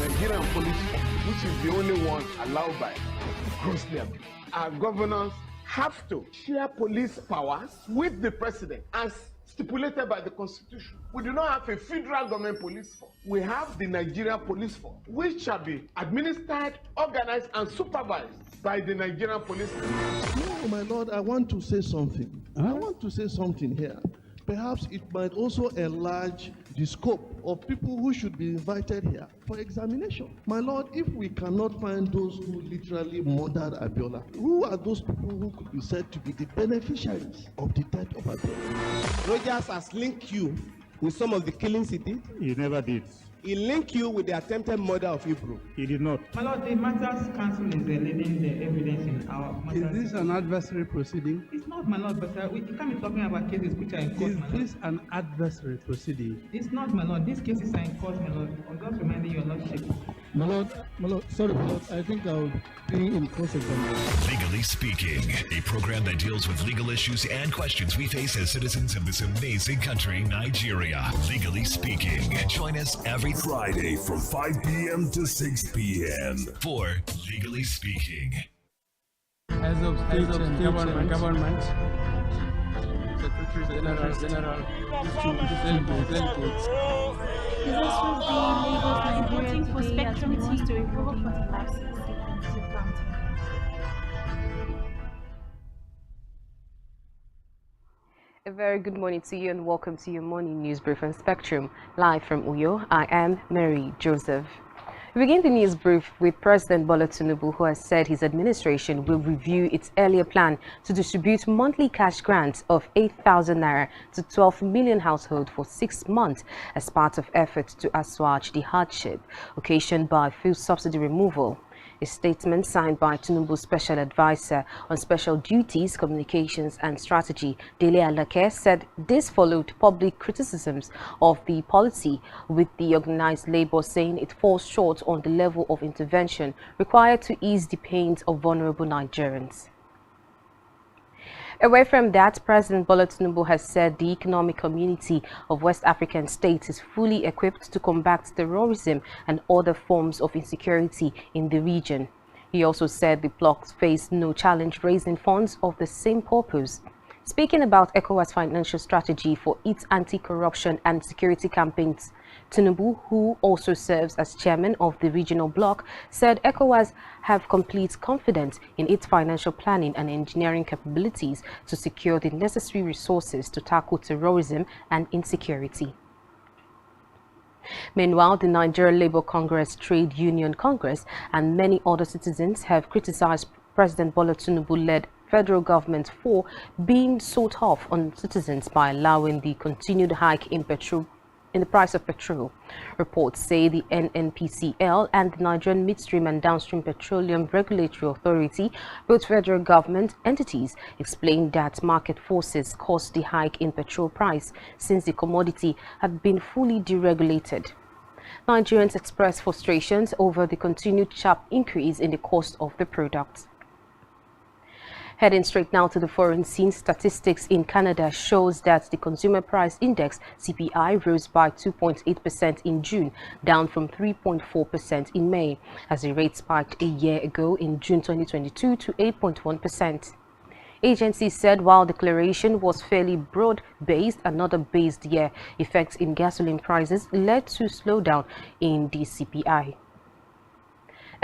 Nigerian police, which is the only one allowed by grossly abused. Our governors have to share police powers with the president as stipulated by the constitution. We do not have a federal government police force. We have the Nigerian police force, which shall be administered, organized, and supervised by the Nigerian police force. No, my lord, I want to say something. I want to say something here. Perhaps it might also enlarge the scope of people who should be invited here for examination. My lord, if we cannot find those who literally murdered Abiola, who are those people who could be said to be the beneficiaries of the death of Abiola? Rogers has linked you with some of the killings he did. He never did. He linked you with the attempted murder of Hebrew. He did not. My lord, the matters council is leading the evidence in our matters. Is this an adversary proceeding? It's not, my lord, but we can't be talking about cases which are in court, Is my lord. this an adversary proceeding? It's not, my lord. These cases are in court, my lord. I'm just reminding your lordship. My lord, sorry, my lord, I think I'll be in cross-examination. Legally Speaking, a program that deals with legal issues and questions we face as citizens of this amazing country, Nigeria. Legally Speaking. Join us every Friday from 5 p.m. to 6 p.m. for Legally Speaking. As of state and government, Secretary General, delegates. This was the Lagos Nigerian for Spectrum TV to recover 40 lives since the planting. A very good morning to you and welcome to your morning news brief on Spectrum. Live from Uyo, I am Mary Joseph. We begin the news brief with President Bola Tinubu, who has said his administration will review its earlier plan to distribute monthly cash grants of 8,000 naira to 12 million households for 6 months as part of efforts to assuage the hardship occasioned by fuel subsidy removal. A statement signed by Tinubu's Special Advisor on Special Duties, Communications and Strategy, Dele Alake, said this followed public criticisms of the policy, with the organized labor saying it falls short on the level of intervention required to ease the pains of vulnerable Nigerians. Away from that, President Bola Tinubu has said the economic community of West African states is fully equipped to combat terrorism and other forms of insecurity in the region. He also said the bloc face no challenge raising funds of the same purpose. Speaking about ECOWAS financial strategy for its anti-corruption and security campaigns, Tinubu, who also serves as chairman of the regional bloc, said ECOWAS have complete confidence in its financial planning and engineering capabilities to secure the necessary resources to tackle terrorism and insecurity. Meanwhile, the Nigeria Labour Congress, Trade Union Congress, and many other citizens have criticized President Bola Tinubu-led federal government for being so tough on citizens by allowing the continued hike in petrol in the price of petrol. Reports say the NNPCL and the Nigerian Midstream and Downstream Petroleum Regulatory Authority, both federal government entities, explained that market forces caused the hike in petrol price since the commodity had been fully deregulated. Nigerians expressed frustrations over the continued sharp increase in the cost of the product. Heading straight now to the foreign scene, statistics in Canada shows that the Consumer Price Index (CPI) rose by 2.8% in June, down from 3.4% in May, as the rate spiked a year ago in June 2022 to 8.1%. Agencies said while declaration was fairly broad-based, another based year effects in gasoline prices led to slowdown in the CPI.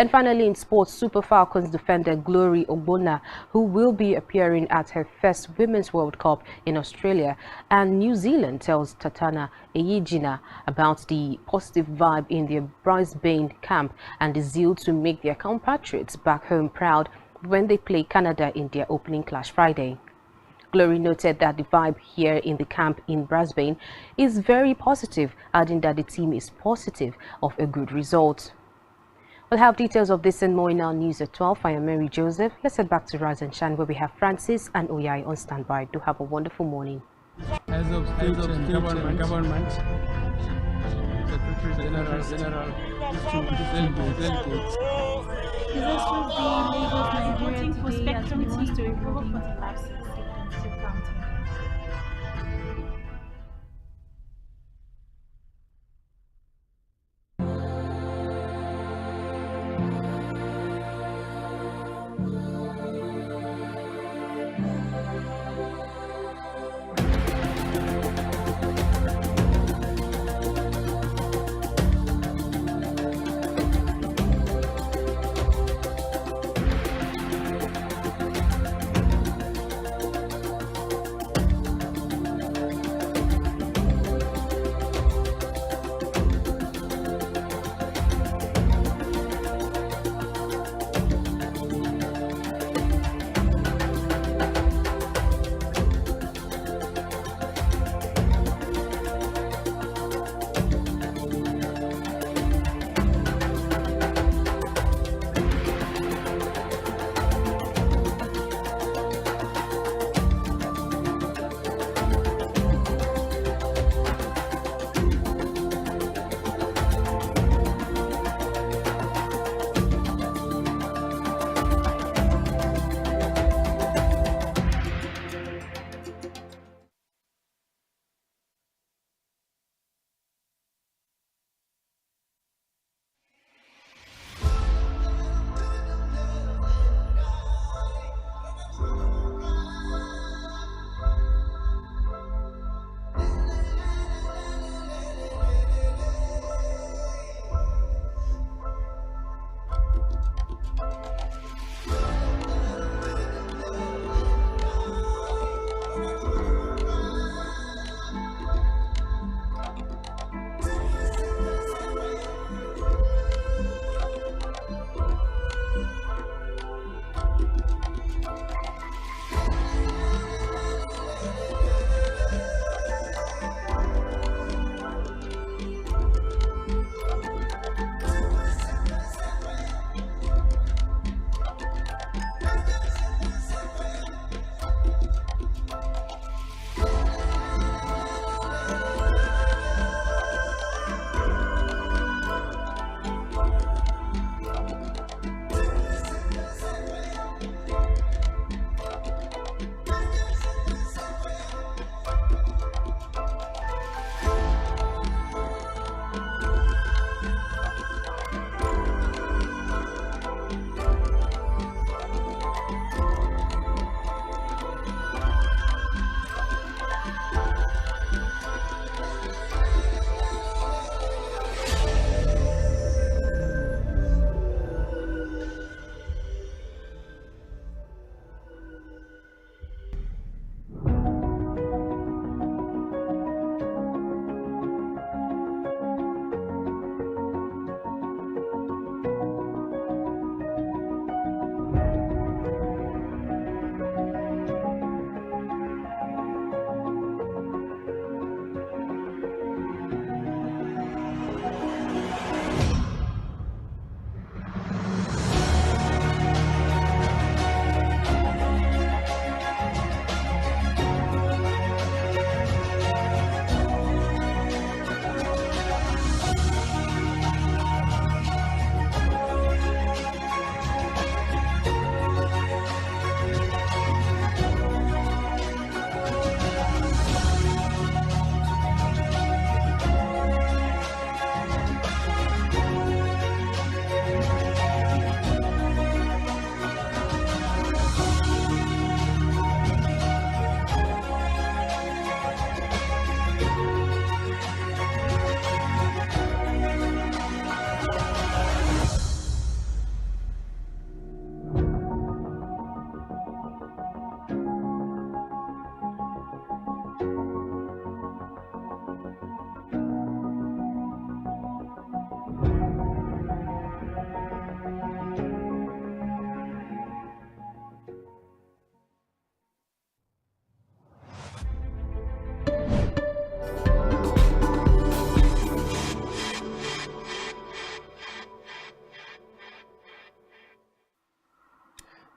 And finally, in sports, Super Falcons defender Glory Ogbonna, who will be appearing at her first Women's World Cup in Australia and New Zealand, tells Tatana Eyijina about the positive vibe in their Brisbane camp and the zeal to make their compatriots back home proud when they play Canada in their opening clash Friday. Glory noted that the vibe here in the camp in Brisbane is very positive, adding that the team is positive of a good result. We'll have details of this and more in our news at 12. I am Mary Joseph. Let's head back to Rise and Shine, where we have Francis and Oyai on standby. Do have a wonderful morning. As of state and government, Secretary General, delegates. Disaster of the Lagos Nigerian for Spectrum TV to recover 40 lives in Second County.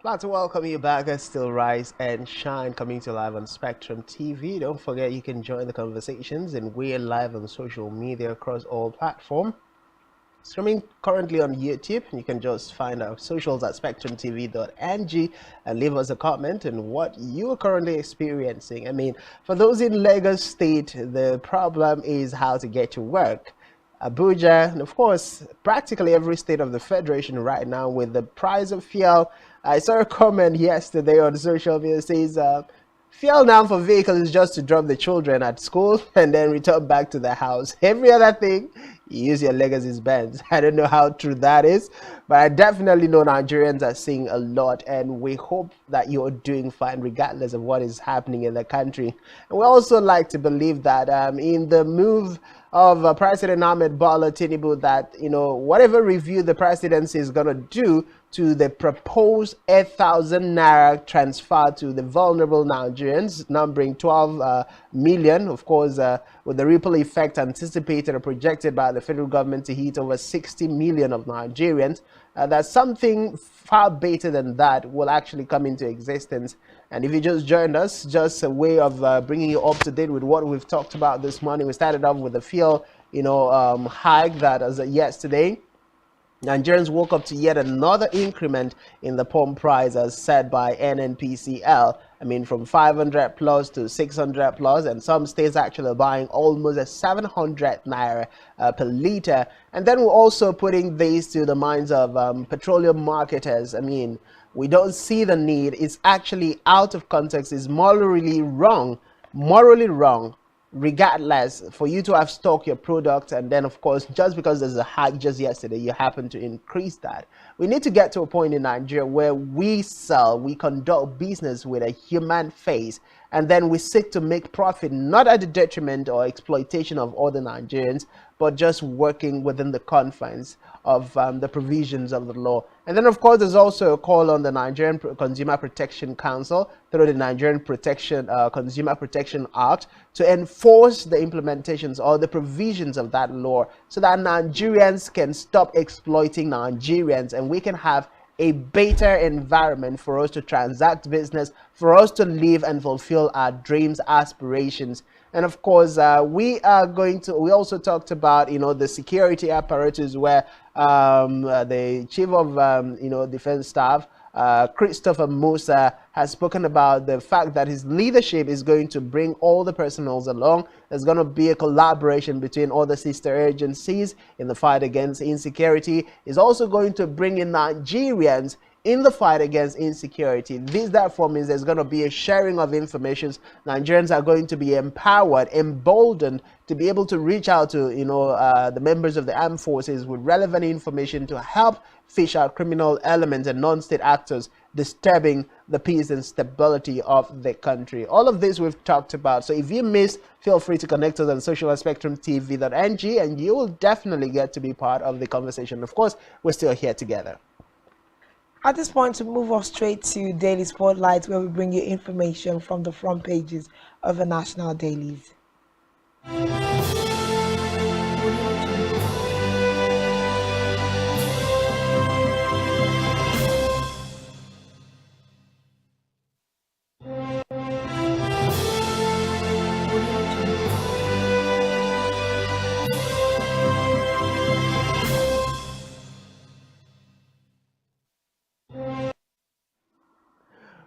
Glad to welcome you back. It's still Rise and Shine coming to live on Spectrum TV. Don't forget you can join the conversations and we're live on social media across all platforms. Streaming currently on YouTube. You can just find our socials at spectrumtv.ng and leave us a comment on what you are currently experiencing. I mean, for those in Lagos State, the problem is how to get to work. Abuja, and of course, practically every state of the Federation right now with the price of fuel. I saw a comment yesterday on social media says, fuel now for vehicles is just to drop the children at school and then return back to the house. Every other thing, you use your legacy's Benz. I don't know how true that is, but I definitely know Nigerians are seeing a lot, and we hope that you're doing fine regardless of what is happening in the country. And we also like to believe that in the move of President Ahmed Bola Tinubu, that whatever review the presidency is going to do to the proposed 8,000 naira transfer to the vulnerable Nigerians, numbering 12 million, of course, with the ripple effect anticipated or projected by the federal government to hit over 60 million of Nigerians, that something far better than that will actually come into existence. And if you just joined us, just a way of bringing you up to date with what we've talked about this morning. We started off with the fuel, hike that as yesterday. Nigerians woke up to yet another increment in the pump price as said by NNPCL. I mean, from 500 plus to 600 plus, and some states actually are buying almost a 700 naira per liter. And then we're also putting these to the minds of petroleum marketers. I mean, we don't see the need. It's actually out of context. It's morally wrong, regardless, for you to have stock your product, and then of course just because there's a hike just yesterday you happen to increase that. We need to get to a point in Nigeria where we conduct business with a human face, and then we seek to make profit not at the detriment or exploitation of other Nigerians, but just working within the confines of the provisions of the law. And then of course there's also a call on the Nigerian Consumer Protection Council through the Nigerian Consumer Protection Act to enforce the implementations or the provisions of that law so that Nigerians can stop exploiting Nigerians and we can have a better environment for us to transact business, for us to live and fulfill our dreams, aspirations. And of course, we also talked about, the security apparatus where the chief of, defense staff, Christopher Musa, has spoken about the fact that his leadership is going to bring all the personnel along. There's going to be a collaboration between all the sister agencies in the fight against insecurity. Is also going to bring in Nigerians in the fight against insecurity. This therefore means there's going to be a sharing of information. Nigerians are going to be empowered, emboldened to be able to reach out to the members of the armed forces with relevant information to help fish out criminal elements and non-state actors disturbing the peace and stability of the country. All of this we've talked about. So if you missed, feel free to connect us on social at spectrumtv.ng and you will definitely get to be part of the conversation. Of course, we're still here together. At this point, to move us straight to Daily Spotlight, where we bring you information from the front pages of the national dailies.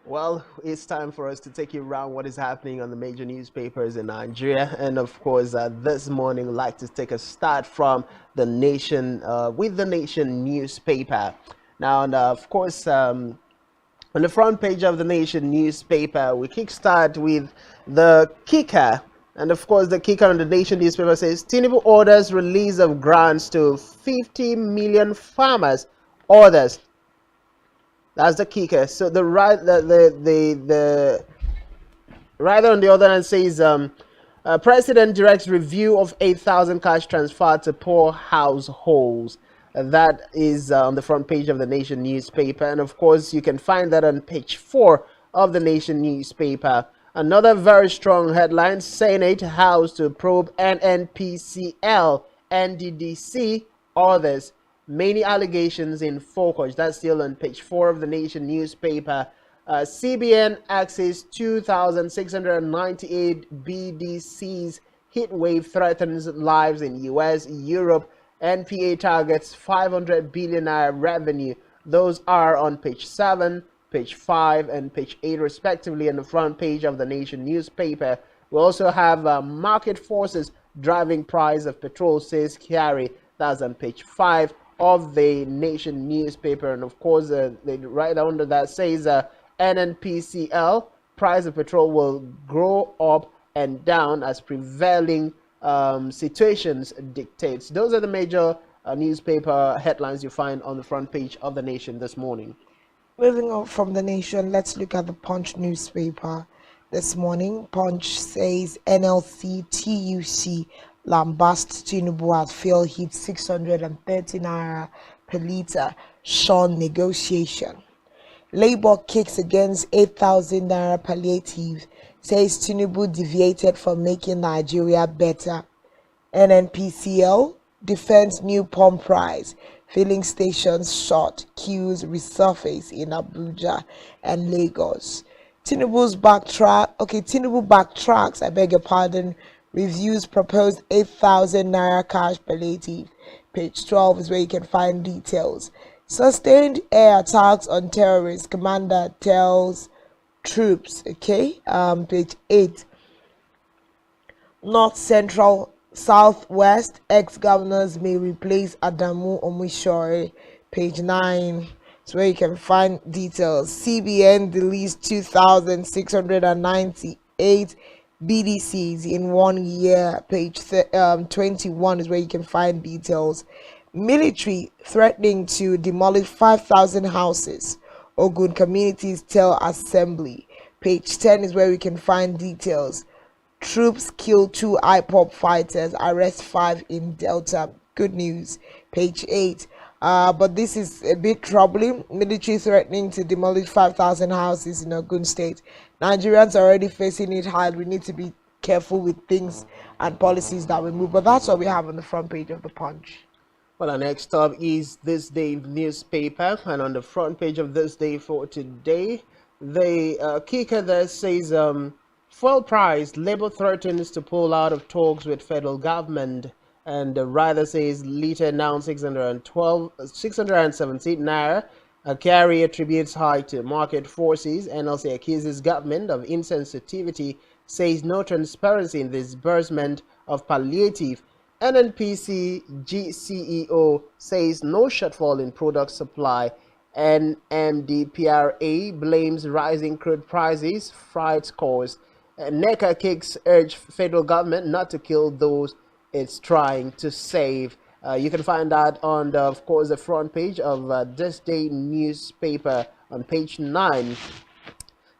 Well, it's time for us to take you around what is happening on the major newspapers in Nigeria. And of course, this morning, we'd like to take a start from the Nation, with the Nation newspaper. Now, and of course, on the front page of the Nation newspaper, we kickstart with the kicker. And of course, the kicker on the Nation newspaper says, Tinubu orders release of grants to 50 million farmers. Orders. That's the kicker. So the right on the other hand says President directs review of 8,000 cash transfer to poor households. That is on the front page of the Nation newspaper, and of course you can find that on page 4 of the Nation newspaper. Another very strong headline: Senate House to probe NNPCL, NDDC, others. Many allegations in focus. That's still on page 4 of the Nation newspaper. CBN axes 2,698 BDCs. Heat wave threatens lives in US, Europe. NPA targets 500 billion naira revenue. Those are on page 7, page 5, and page 8 respectively on the front page of the Nation newspaper. We also have market forces driving price of petrol, says Kyari. That's on page 5 of the Nation newspaper. And of course, right under that says NNPCL, price of petrol will grow up and down as prevailing situations dictates. Those are the major newspaper headlines you find on the front page of the Nation this morning. Moving on from the Nation, let's look at the Punch newspaper this morning. Punch says NLC TUC lambast Tinubu as fuel hit 630 naira per litre, Sean negotiation. Labour kicks against 8,000 naira palliative, says Tinubu deviated from making Nigeria better. NNPCL defends new pump price, filling stations short, queues resurface in Abuja and Lagos. Tinubu backtracks, I beg your pardon, reviews proposed 8,000 naira cash palliative. Page 12 is where you can find details. Sustained air attacks on terrorists, commander tells troops. Page 8. North Central Southwest ex-governors may replace Adamu Omishore. Page 9 is where you can find details. CBN deletes 2,698 BDCs in 1 year. Page 21 is where you can find details. Military threatening to demolish 5,000 houses. Ogun communities tell assembly. Page 10 is where we can find details. Troops kill 2 IPOP fighters, arrest 5 in Delta. Good news. Page 8. But this is a bit troubling. Military threatening to demolish 5,000 houses in Ogun State. Nigerians are already facing it hard. We need to be careful with things and policies that we move. But that's what we have on the front page of the Punch. Well, our next up is This Day newspaper, and on the front page of This Day for today, the kicker there says, fuel price, Labour threatens to pull out of talks with federal government, and the writer says, litre now 617 naira. Carry attributes high to market forces. NLC accuses government of insensitivity, says no transparency in disbursement of palliative. NNPC GCEO says no shortfall in product supply. NMDPRA blames rising crude prices, freight costs. NECA kicks urge federal government not to kill those it's trying to save. You can find that on, of course, the front page of This Day newspaper on page 9.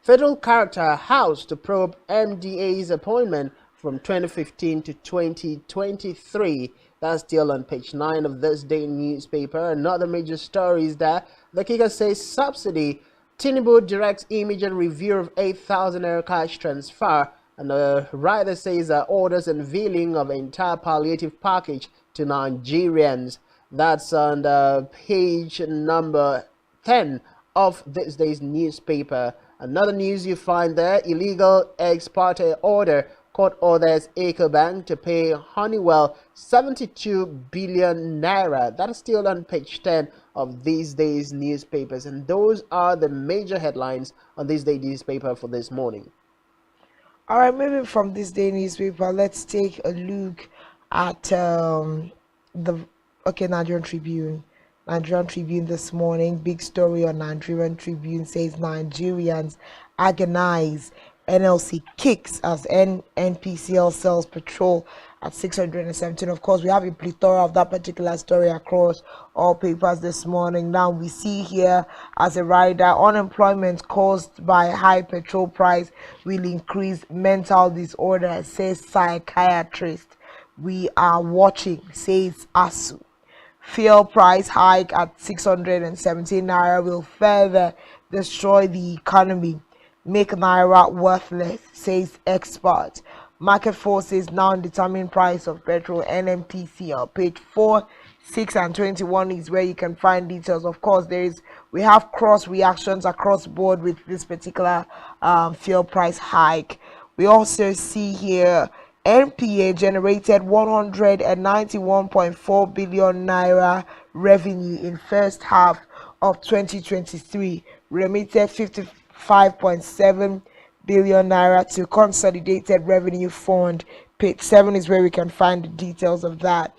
Federal character house to probe MDA's appointment from 2015 to 2023. That's still on page 9 of This Day newspaper. Another major story is that the kicker says subsidy. Tinubu directs immediate review of 8,000 naira cash transfer. And the writer says orders unveiling of entire palliative package to Nigerians. That's on the page number 10 of This Day's newspaper. Another news you find there, illegal ex parte order. Court orders EcoBank to pay Honeywell 72 billion naira. That is still on page 10 of These Days newspapers. And those are the major headlines on This Day newspaper for this morning. All right, moving from This Day newspaper, let's take a look at Nigerian Tribune. Nigerian Tribune this morning, big story on Nigerian Tribune says Nigerians agonize. NLC kicks as NPCL sells petrol at 617. Of course, we have a plethora of that particular story across all papers this morning. Now we see here as a rider, unemployment caused by high petrol price will increase mental disorder, says psychiatrist. We are watching, says ASU. Fuel price hike at 617 naira will further destroy the economy, make naira worthless, says expert. Market forces now determine price of petrol. NMPC on page 4 6 and 21 is where you can find details. Of course, we have cross reactions across board with this particular fuel price hike. We also see here NPA generated 191.4 billion naira revenue in first half of 2023, remitted 55.7 billion naira to consolidated revenue fund. Page 7 is where we can find the details of that.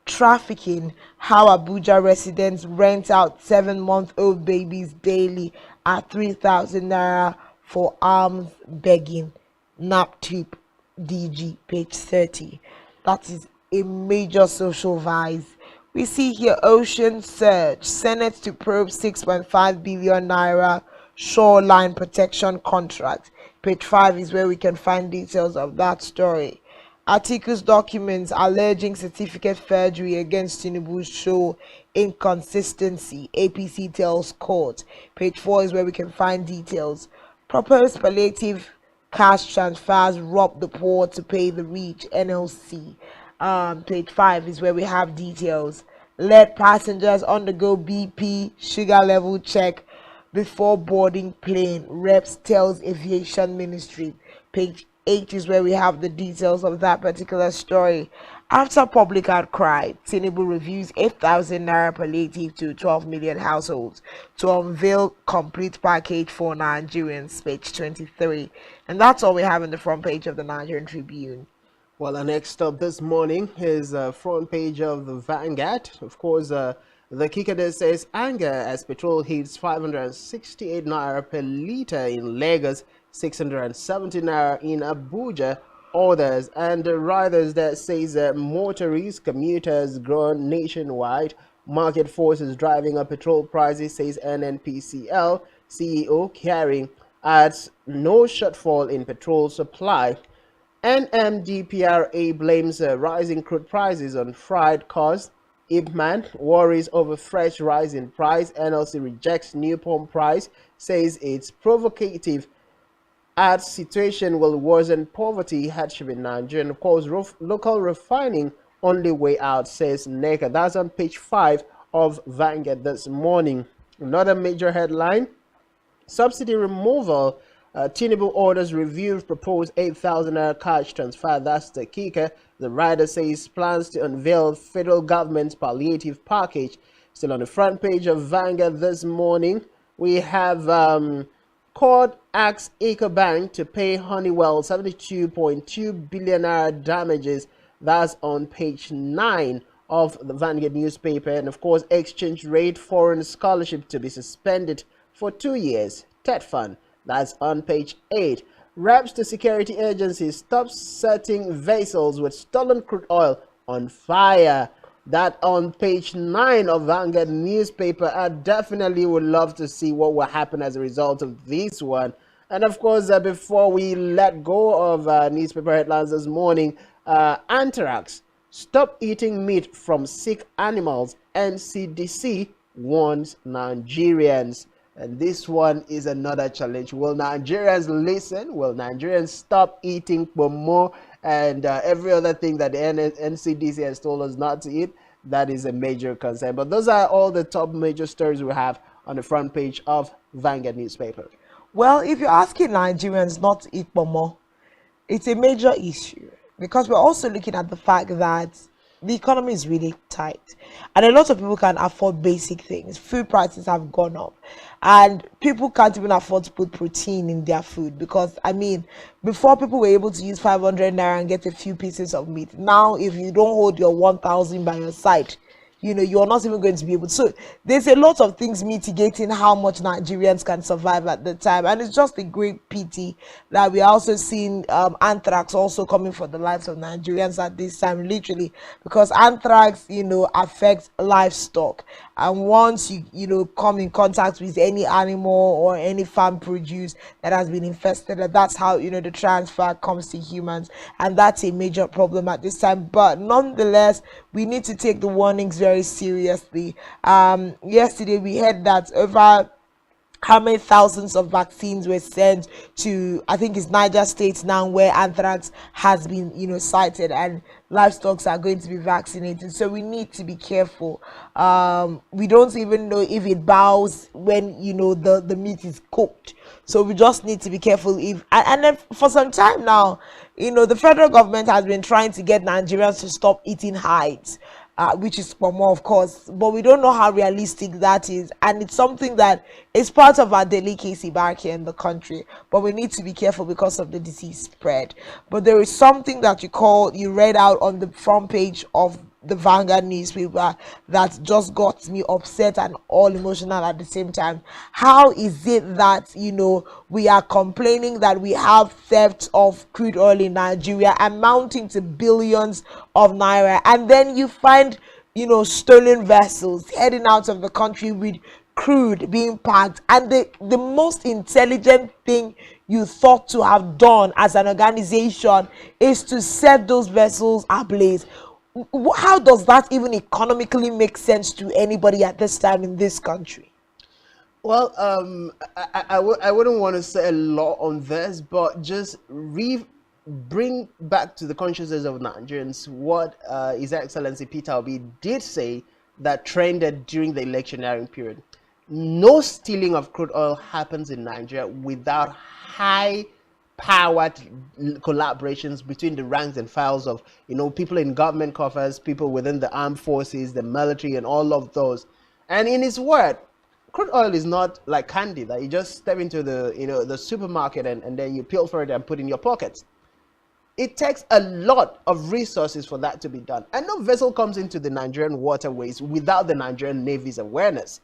Trafficking: how Abuja residents rent out 7-month-old babies daily at 3,000 naira for alms begging. NAPTIP DG, page 30. That is a major social vice. We see here ocean search, Senate to probe 6.5 billion naira shoreline protection contract. Page 5 is where we can find details of that story. Articles documents alleging certificate forgery against Tinubu show inconsistency, APC tells court. Page 4 is where we can find details. Proposed palliative cash transfers rob the poor to pay the rich, NLC. Page 5 is where we have details. Let passengers undergo BP sugar level check before boarding plane, reps tells aviation ministry. Page 8 is where we have the details of that particular story. After public outcry, Tinubu reviews 8,000 naira palliative to 12 million households to unveil complete package for Nigerians. Page 23. And that's all we have in the front page of the Nigerian Tribune. Well, our next up this morning is front page of the Vanguard. Of course, the kicker says anger as petrol hits 568 naira per litre in Lagos, 670 naira in Abuja. Others and the riders that says motorists, commuters grown nationwide. Market forces driving up petrol prices, says NNPCL CEO, carrying adds no shortfall in petrol supply. NMDPRA blames rising crude prices on fried cars. Ipman worries over fresh rise in price. NLC rejects new pump price, says it's provocative. Adds situation will worsen poverty hardship in Nigeria. And of course, local refining only way out, says NECA. That's on page 5 of Vanguard this morning. Another major headline: subsidy removal. Tinubu orders review proposed 8,000 naira cash transfer. That's the kicker. The rider says plans to unveil federal government's palliative package. Still on the front page of Vanguard this morning, we have court asks Ecobank to pay Honeywell 72.2 billion naira damages. That's on page 9 of the Vanguard newspaper. And of course, exchange rate foreign scholarship to be suspended for 2 years. TED Fund. That's on page 8. Reps to security agencies stop setting vessels with stolen crude oil on fire. That on page 9 of Vanguard newspaper. I definitely would love to see what will happen as a result of this one. And of course, before we let go of newspaper headlines this morning, anthrax. Stop eating meat from sick animals. NCDC warns Nigerians. And this one is another challenge. Will Nigerians listen? Will Nigerians stop eating pomo and every other thing that the NCDC has told us not to eat? That is a major concern. But those are all the top major stories we have on the front page of Vanguard newspaper. Well, if you're asking Nigerians not to eat pomo, it's a major issue, because we're also looking at the fact that the economy is really tight and a lot of people can afford basic things. Food prices have gone up and people can't even afford to put protein in their food, because I mean, before people were able to use 500 naira and get a few pieces of meat. Now if you don't hold your 1,000 by your side, you know, you're not even going to be able to. So there's a lot of things mitigating how much Nigerians can survive at the time, and it's just a great pity that we are also seeing anthrax also coming for the lives of Nigerians at this time, literally, because anthrax, you know, affects livestock, and once you know come in contact with any animal or any farm produce that has been infested, that's how, you know, the transfer comes to humans, and that's a major problem at this time. But nonetheless, we need to take the warnings very seriously. Yesterday we heard that over how many thousands of vaccines were sent to, I think it's Niger State now, where anthrax has been, cited, and livestock are going to be vaccinated. So we need to be careful. We don't even know if it bows when the meat is cooked. So we just need to be careful. And then for some time now, the federal government has been trying to get Nigerians to stop eating hides. Which is more, of course, but we don't know how realistic that is, and it's something that is part of our delicacy back here in the country, but we need to be careful because of the disease spread. But there is something that you read out on the front page of the Vanguard newspaper that just got me upset and all emotional at the same time. How is it that we are complaining that we have theft of crude oil in Nigeria amounting to billions of naira, and then you find stolen vessels heading out of the country with crude being packed, and the most intelligent thing you thought to have done as an organization is to set those vessels ablaze? How does that even economically make sense to anybody at this time in this country? Well, I wouldn't want to say a lot on this, but just bring back to the consciousness of Nigerians what His Excellency Peter Obi did say that trended during the electioneering period. No stealing of crude oil happens in Nigeria without high-powered collaborations between the ranks and files of people in government coffers, people within the armed forces, the military, and all of those. And in his word, crude oil is not like candy that you just step into the supermarket and then you pilfer it and put in your pockets. It takes a lot of resources for that to be done, and no vessel comes into the Nigerian waterways without the Nigerian Navy's awareness.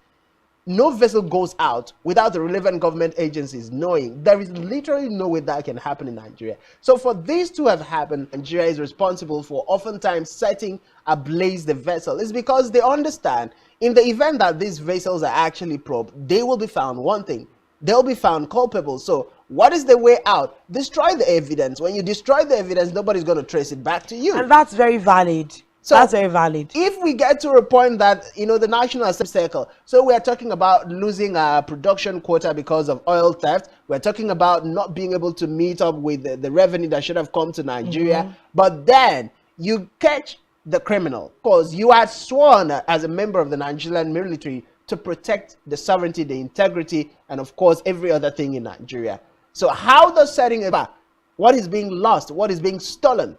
No vessel goes out without the relevant government agencies knowing. There is literally no way that can happen in Nigeria. So for this to have happened, Nigeria is responsible for oftentimes setting ablaze the vessel. It's because they understand in the event that these vessels are actually probed, they will be found wanting. They'll be found culpable. So what is the way out? Destroy the evidence. When you destroy the evidence, nobody's going to trace it back to you. And that's very valid. So that's very valid. If we get to a point that the national assembly circle, so we are talking about losing our production quota because of oil theft. We're talking about not being able to meet up with the revenue that should have come to Nigeria. But then you catch the criminal because you had sworn as a member of the Nigerian military to protect the sovereignty, the integrity, and of course every other thing in Nigeria. So how does setting it back? What is being lost? What is being stolen?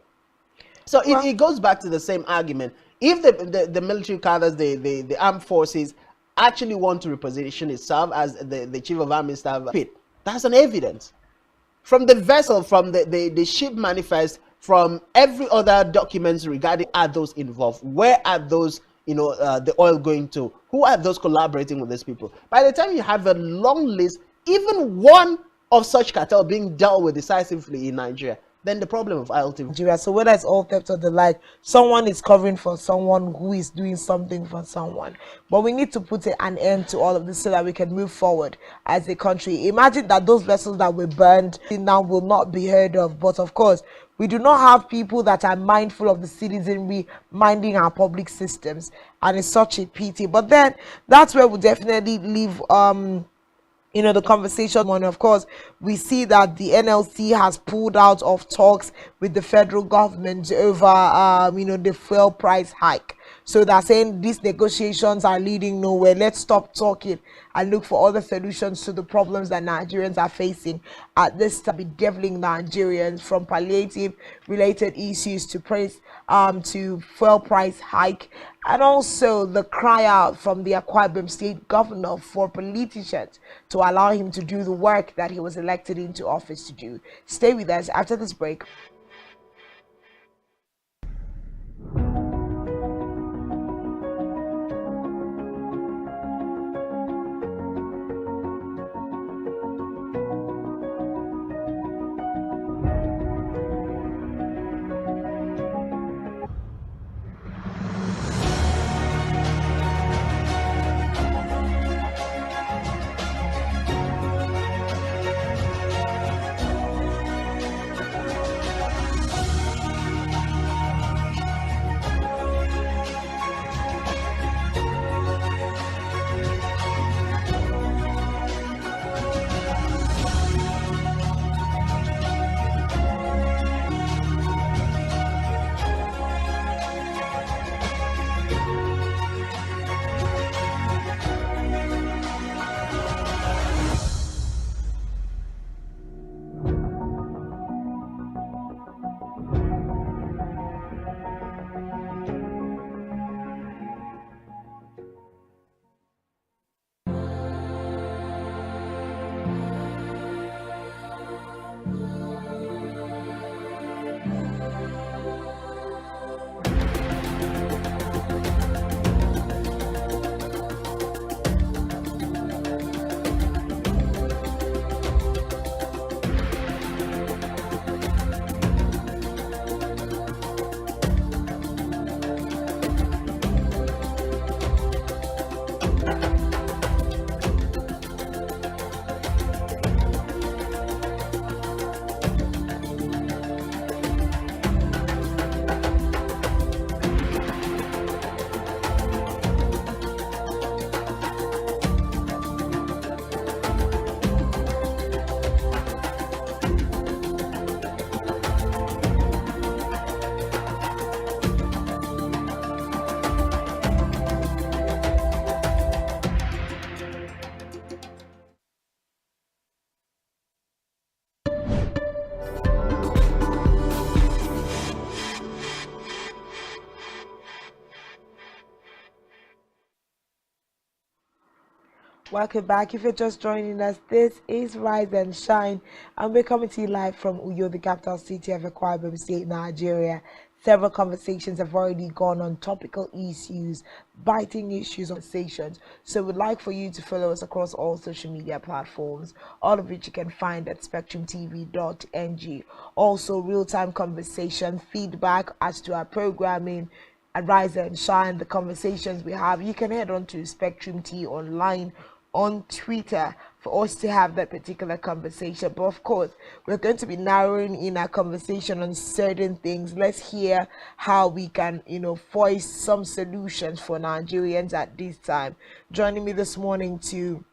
So it goes back to the same argument. If the military cadres, the armed forces actually want to reposition itself as the chief of army staff, that's an evidence. From the vessel, from the ship manifest, from every other documents regarding are those involved, where are those the oil going to, who are those collaborating with these people? By the time you have a long list, even one of such cartel being dealt with decisively in Nigeria, then the problem of ILT. Nigeria. So whether it's all theft or the like, someone is covering for someone who is doing something for someone. But we need to put an end to all of this so that we can move forward as a country. Imagine that those vessels that were burned now will not be heard of. But of course, we do not have people that are mindful of the citizenry minding our public systems, and it's such a pity. But then that's where we definitely leave the conversation on. Of course, we see that the NLC has pulled out of talks with the federal government over the fuel price hike. So they're saying these negotiations are leading nowhere. Let's stop talking and look for other solutions to the problems that Nigerians are facing at this time. Bedeviling Nigerians, from palliative related issues to to fuel price hike, and also the cry out from the Akwa Ibom State governor for politicians to allow him to do the work that he was elected into office to do. Stay with us after this break. Welcome back. If you're just joining us, this is Rise and Shine, and we're coming to you live from Uyo, the capital city of Akwa Ibom State, Nigeria. Several conversations have already gone on topical issues, biting issues, conversations. So we'd like for you to follow us across all social media platforms, all of which you can find at spectrumtv.ng. Also, real-time conversation, feedback as to our programming, at Rise and Shine, the conversations we have. You can head on to Spectrum T online on Twitter for us to have that particular conversation. But of course, we're going to be narrowing in our conversation on certain things. Let's hear how we can, voice some solutions for Nigerians at this time. Joining me this morning to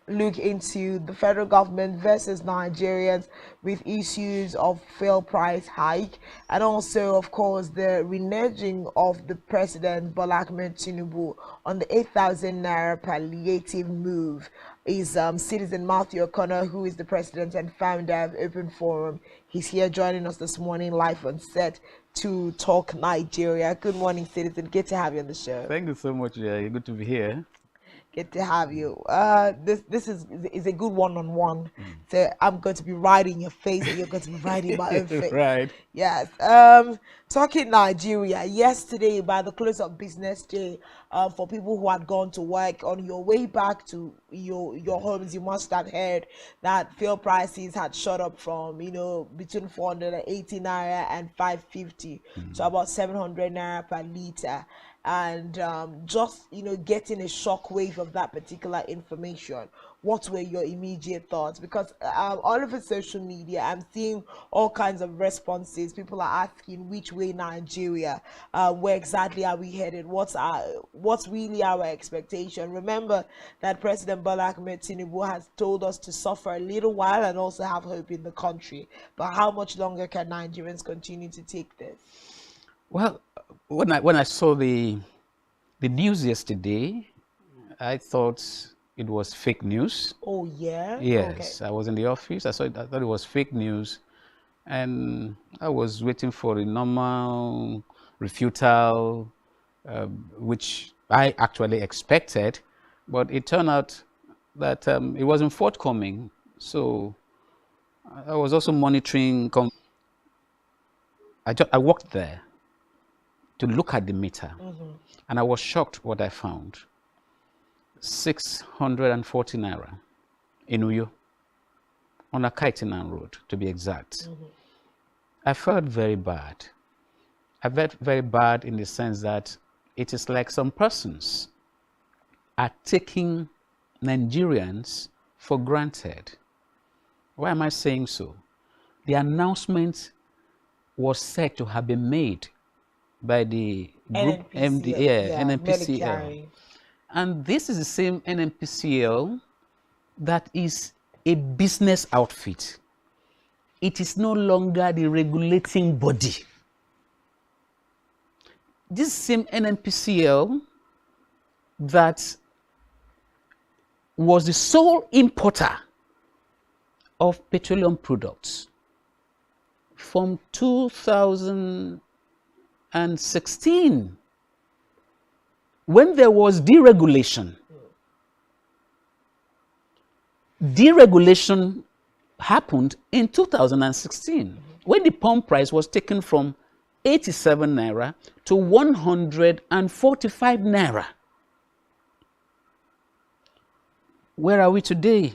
look into the federal government versus Nigerians with issues of fuel price hike, and also, of course, the reneging of the President Bola Ahmed Tinubu on the 8,000 naira palliative move is citizen Matthew O'Connor, who is the president and founder of Open Forum. He's here joining us this morning live on set to talk Nigeria. Good morning, citizen. Good to have you on the show. Thank you so much. Good to be here. Good to have you. This is a good one-on-one. So I'm going to be right in your face, and you're going to be right in my own face. Right. Yes. Talking Nigeria. Yesterday, by the close of business day, for people who had gone to work on your way back to your homes, you must have heard that fuel prices had shot up from between 480 naira and 550, so about 700 naira per liter. And just getting a shockwave of that particular information, what were your immediate thoughts? Because all over social media, I'm seeing all kinds of responses. People are asking which way Nigeria, where exactly are we headed, what's really our expectation. Remember that President Bola Ahmed Tinubu has told us to suffer a little while and also have hope in the country, but how much longer can Nigerians continue to take this? Well, when I saw the news yesterday, I thought it was fake news. Oh yeah. Yes, okay. I was in the office. I thought it was fake news, and I was waiting for the normal refutal, which I actually expected, but it turned out that it wasn't forthcoming. So I was also monitoring. I walked there to look at the meter, and I was shocked what I found. 640 naira in Uyo, on a Kaitinan road, to be exact. I felt very bad. I felt very bad in the sense that it is like some persons are taking Nigerians for granted. Why am I saying so? The announcement was said to have been made by the group NNPCL. And this is the same NNPCL that is a business outfit. It is no longer the regulating body. This same NNPCL that was the sole importer of petroleum products from 2016, when there was deregulation. Deregulation happened in 2016, when the pump price was taken from 87 naira to 145 naira. Where are we today?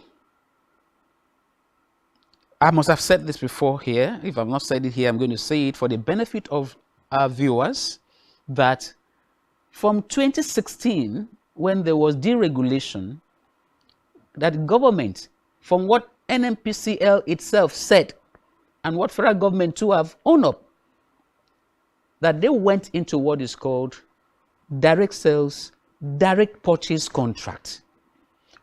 I must have said this before here. If I've not said it here, I'm going to say it for the benefit of our viewers, that from 2016, when there was deregulation, that the government, from what NNPCL itself said, and what federal government too have owned up, that they went into what is called direct sales, direct purchase contract,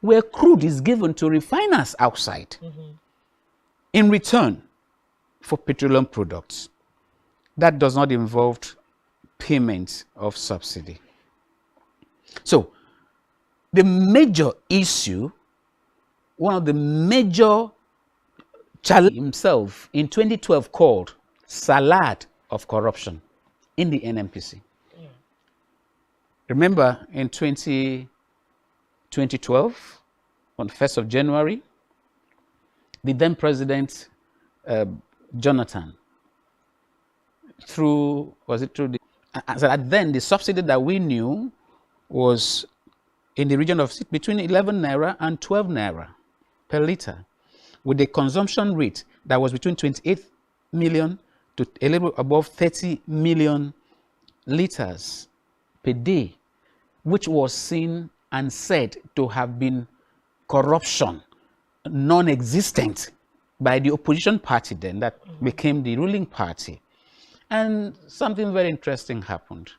where crude is given to refiners outside in return for petroleum products. That does not involve payment of subsidy. So the major issue, one of the major challenges himself in 2012 called salad of corruption in the NNPC. Remember in 2012, on 1st of January, the then President Jonathan, then the subsidy that we knew was in the region of between 11 naira and 12 naira per liter, with a consumption rate that was between 28 million to a little above 30 million liters per day, which was seen and said to have been corruption, non-existent, by the opposition party then that became the ruling party. And something very interesting happened.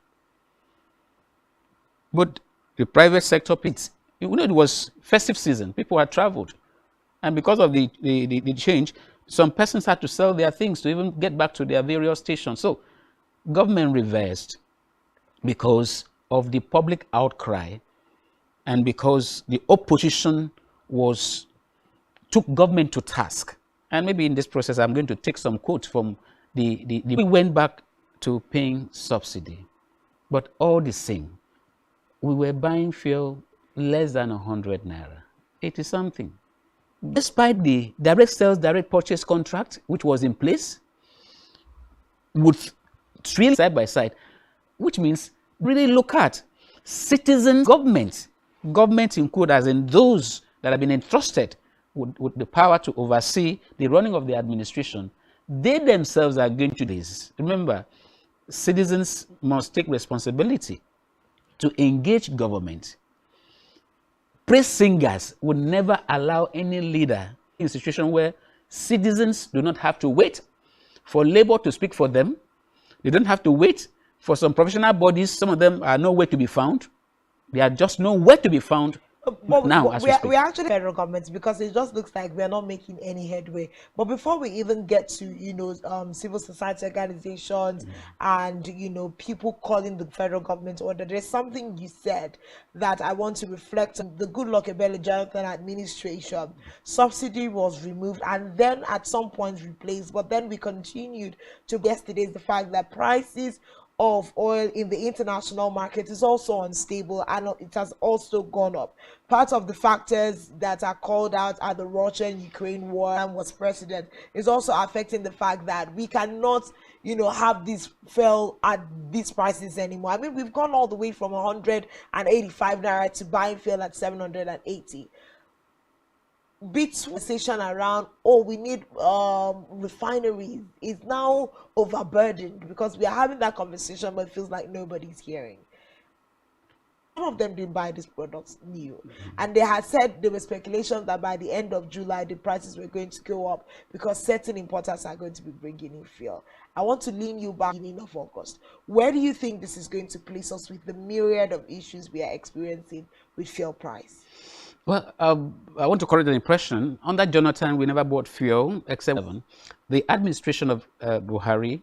But the private sector, it was festive season, people had traveled. And because of the change, some persons had to sell their things to even get back to their various stations. So government reversed because of the public outcry and because the opposition took government to task. And maybe in this process, I'm going to take some quotes from we went back to paying subsidy. But all the same, we were buying fuel less than 100 naira, 80 something. Despite the direct sales, direct purchase contract, which was in place, with really side by side, which means really look at citizens, government include as in those that have been entrusted with the power to oversee the running of the administration. They themselves are going to this. Remember, citizens must take responsibility to engage government. Praise singers would never allow any leader in a situation where citizens do not have to wait for labor to speak for them. They don't have to wait for some professional bodies. Some of them are nowhere to be found. They are just nowhere to be found. Now, we actually federal government, because it just looks like we're not making any headway. But before we even get to civil society organizations and people calling the federal government order, there's something you said that I want to reflect on. The Goodluck Ebele Jonathan administration, subsidy was removed and then at some point replaced, but then we continued to yesterday the fact that prices of oil in the international market is also unstable and it has also gone up. Part of the factors that are called out are the Russia-Ukraine war and was president is also affecting the fact that we cannot have these fuel at these prices anymore. I mean, we've gone all the way from 185 naira to buying fuel at 780. Big conversation around we need refineries is now overburdened, because we are having that conversation but it feels like nobody's hearing. Some of them didn't buy these products new, and they had said there were speculations that by the end of July the prices were going to go up because certain importers are going to be bringing in fuel. I want to lean you back in of August. Where do you think this is going to place us with the myriad of issues we are experiencing with fuel price? Well, I want to correct an impression. Under Jonathan, we never bought fuel except the administration of Buhari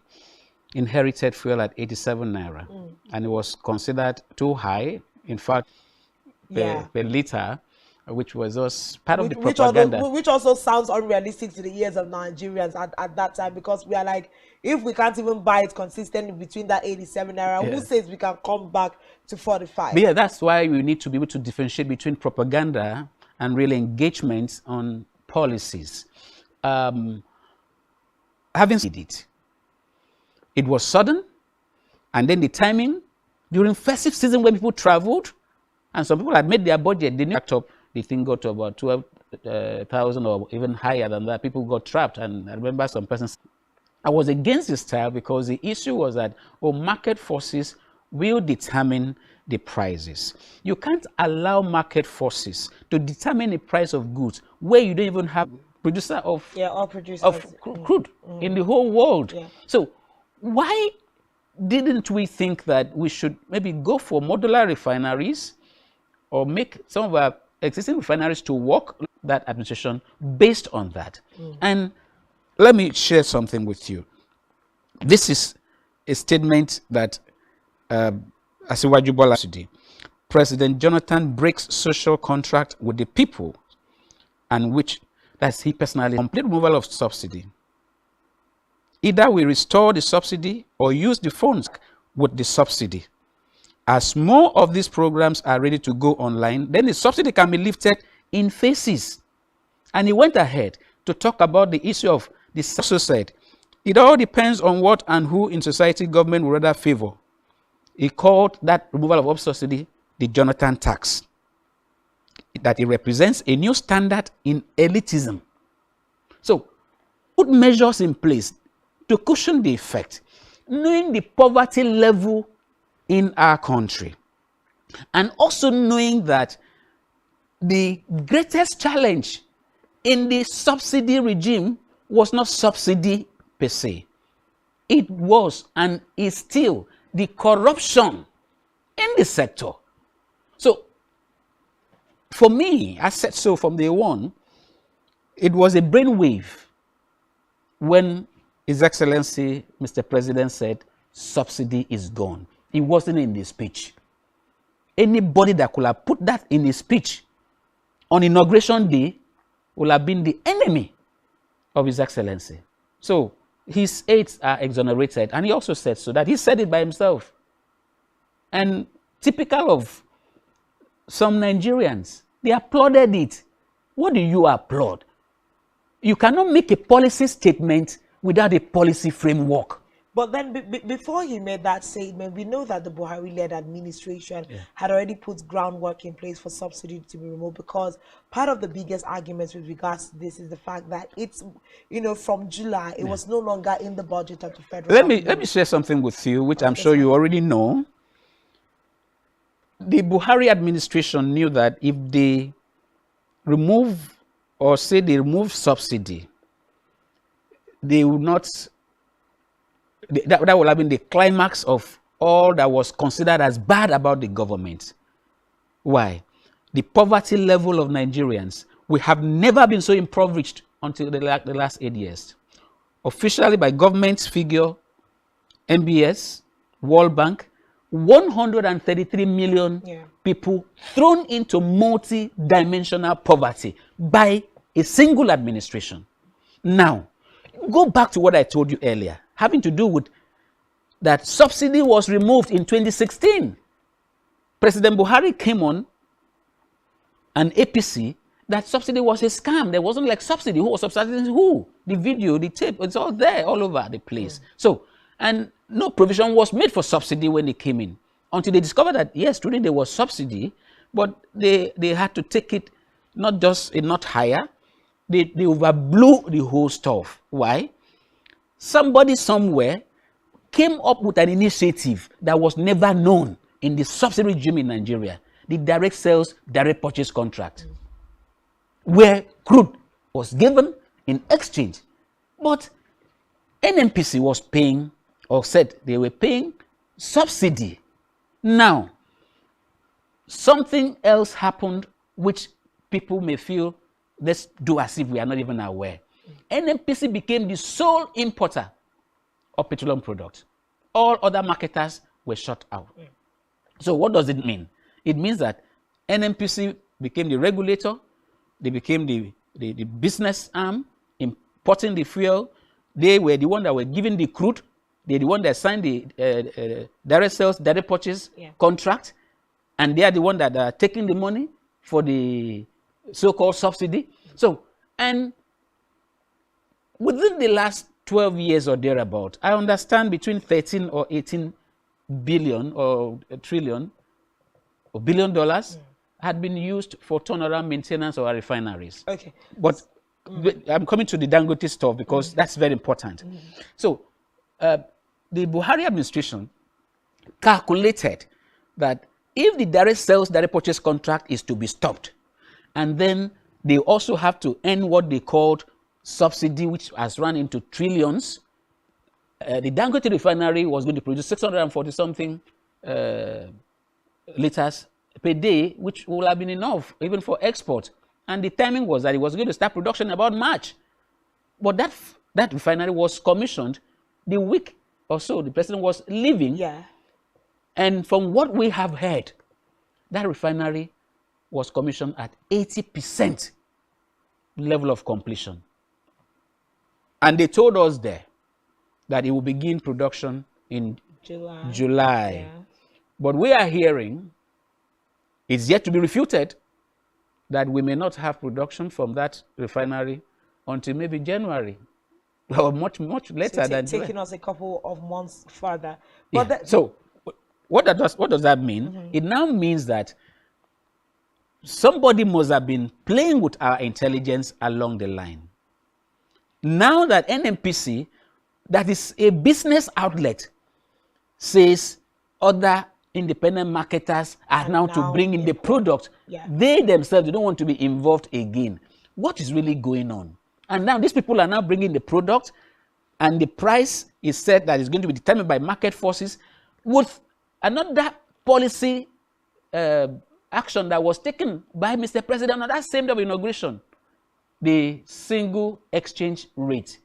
inherited fuel at 87 naira, and it was considered too high. In fact, per liter, which was just part of the propaganda. Which also sounds unrealistic to the ears of Nigerians at that time, because we are like, if we can't even buy it consistently between that 87 naira, who says we can come back to 45? But yeah, that's why we need to be able to differentiate between propaganda and real engagement on policies. Having said it was sudden, and then the timing during festive season when people traveled, and some people had made their budget, they didn't up. The thing got to about 12,000 or even higher than that. People got trapped, and I remember some persons. I was against this style because the issue was that market forces will determine the prices. You can't allow market forces to determine the price of goods where you don't even have producer of crude in the whole world. So why didn't we think that we should maybe go for modular refineries or make some of our existing refineries to work that administration based on that? And let me share something with you. This is a statement that Asiwaju Bola today. President Jonathan breaks social contract with the people, and that's he personally complete removal of subsidy. Either we restore the subsidy or use the funds with the subsidy. As more of these programs are ready to go online, then the subsidy can be lifted in phases. And he went ahead to talk about the issue of the also said, it all depends on what and who in society government would rather favor. He called that removal of subsidy the Jonathan tax, that it represents a new standard in elitism. So, put measures in place to cushion the effect, knowing the poverty level in our country, and also knowing that the greatest challenge in the subsidy regime was not subsidy per se. It was and is still the corruption in the sector. So, for me, I said so from day one, it was a brainwave when His Excellency, Mr. President, said, subsidy is gone. It wasn't in the speech. Anybody that could have put that in his speech on Inauguration Day will have been the enemy of His Excellency. So his aides are exonerated, and he also said so, that he said it by himself. And typical of some Nigerians, they applauded it. What do you applaud? You cannot make a policy statement without a policy framework. But then before he made that statement, we know that the Buhari-led administration had already put groundwork in place for subsidy to be removed, because part of the biggest arguments with regards to this is the fact that it's, from July, it was no longer in the budget of the federal government. Let me share something with you, which I'm sure you already know. The Buhari administration knew that if they remove, or say they remove subsidy, they would not, that would have been the climax of all that was considered as bad about the government. Why? The poverty level of Nigerians, we have never been so impoverished until the last 8 years. Officially by government figure, MBS, World Bank, 133 million people thrown into multi-dimensional poverty by a single administration. Now, go back to what I told you earlier, having to do with that subsidy was removed in 2016. President Buhari came on an APC that subsidy was a scam. There wasn't like subsidy. Who was subsidizing who? The video, the tape, it's all there, all over the place. So, and no provision was made for subsidy when they came in, until they discovered that, yes, truly there was subsidy, but they had to take it not just a notch higher. They overblew the whole stuff. Why? Somebody somewhere came up with an initiative that was never known in the subsidy regime in Nigeria, the direct sales, direct purchase contract, where crude was given in exchange. But NNPC was paying, or said they were paying, subsidy. Now, something else happened which people may feel, let's do as if we are not even aware. NNPC became the sole importer of petroleum products. All other marketers were shut out. So what does it mean? It means that NNPC became the regulator, they became the business arm, importing the fuel. They were the one that were giving the crude. They're the one that signed the direct sales, direct purchase contract. And they are the one that are taking the money for the so-called subsidy. So, and within the last 12 years or thereabout, I understand between 13 or 18 billion or a trillion or $1 billion had been used for turnaround maintenance of our refineries. Okay. But I'm coming to the Dangote stuff because that's very important. So, the Buhari administration calculated that if the direct sales, direct purchase contract is to be stopped, and then they also have to end what they called subsidy, which has run into trillions, the Dangote refinery was going to produce 640 something liters per day, which would have been enough even for export. And the timing was that it was going to start production about March. But that refinery was commissioned the week or so the president was leaving. Yeah. And from what we have heard, that refinery was commissioned at 80% level of completion. And they told us there that it will begin production in July. Yeah. But we are hearing, it's yet to be refuted, that we may not have production from that refinery until maybe January or much later than taking us a couple of months further. But yeah. So what does that mean? It now means that somebody must have been playing with our intelligence along the line. Now that NNPC, that is a business outlet, says other independent marketers are now to bring in the product, they themselves, they don't want to be involved again. What is really going on? And now these people are now bringing the product, and the price is set that is going to be determined by market forces with another policy action that was taken by Mr. President on that same day of inauguration, the single exchange rate.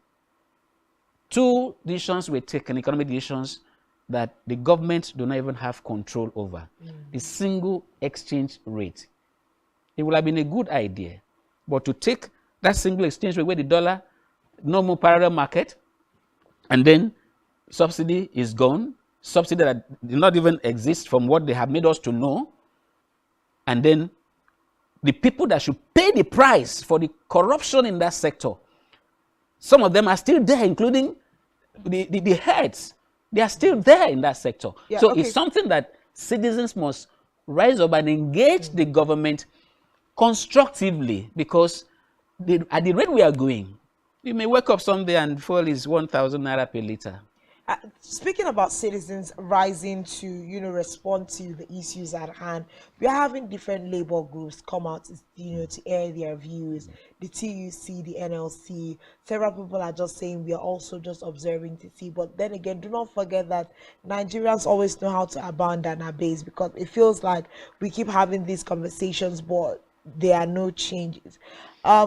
Two decisions were taken, economic decisions, that the government do not even have control over. The single exchange rate. It would have been a good idea, but to take that single exchange rate where the dollar, no more parallel market, and then subsidy is gone, subsidy that did not even exist from what they have made us to know, and then the people that should pay the price for the corruption in that sector, some of them are still there, including the heads. They are still there in that sector. So it's something that citizens must rise up and engage the government constructively, because at the rate we are going, you may wake up someday and fuel is 1,000 naira per liter. Speaking about citizens rising to, respond to the issues at hand, we are having different labor groups come out, to air their views. The TUC, the NLC, several people are just saying we are also just observing to see. But then again, do not forget that Nigerians always know how to abandon our base, because it feels like we keep having these conversations, but there are no changes.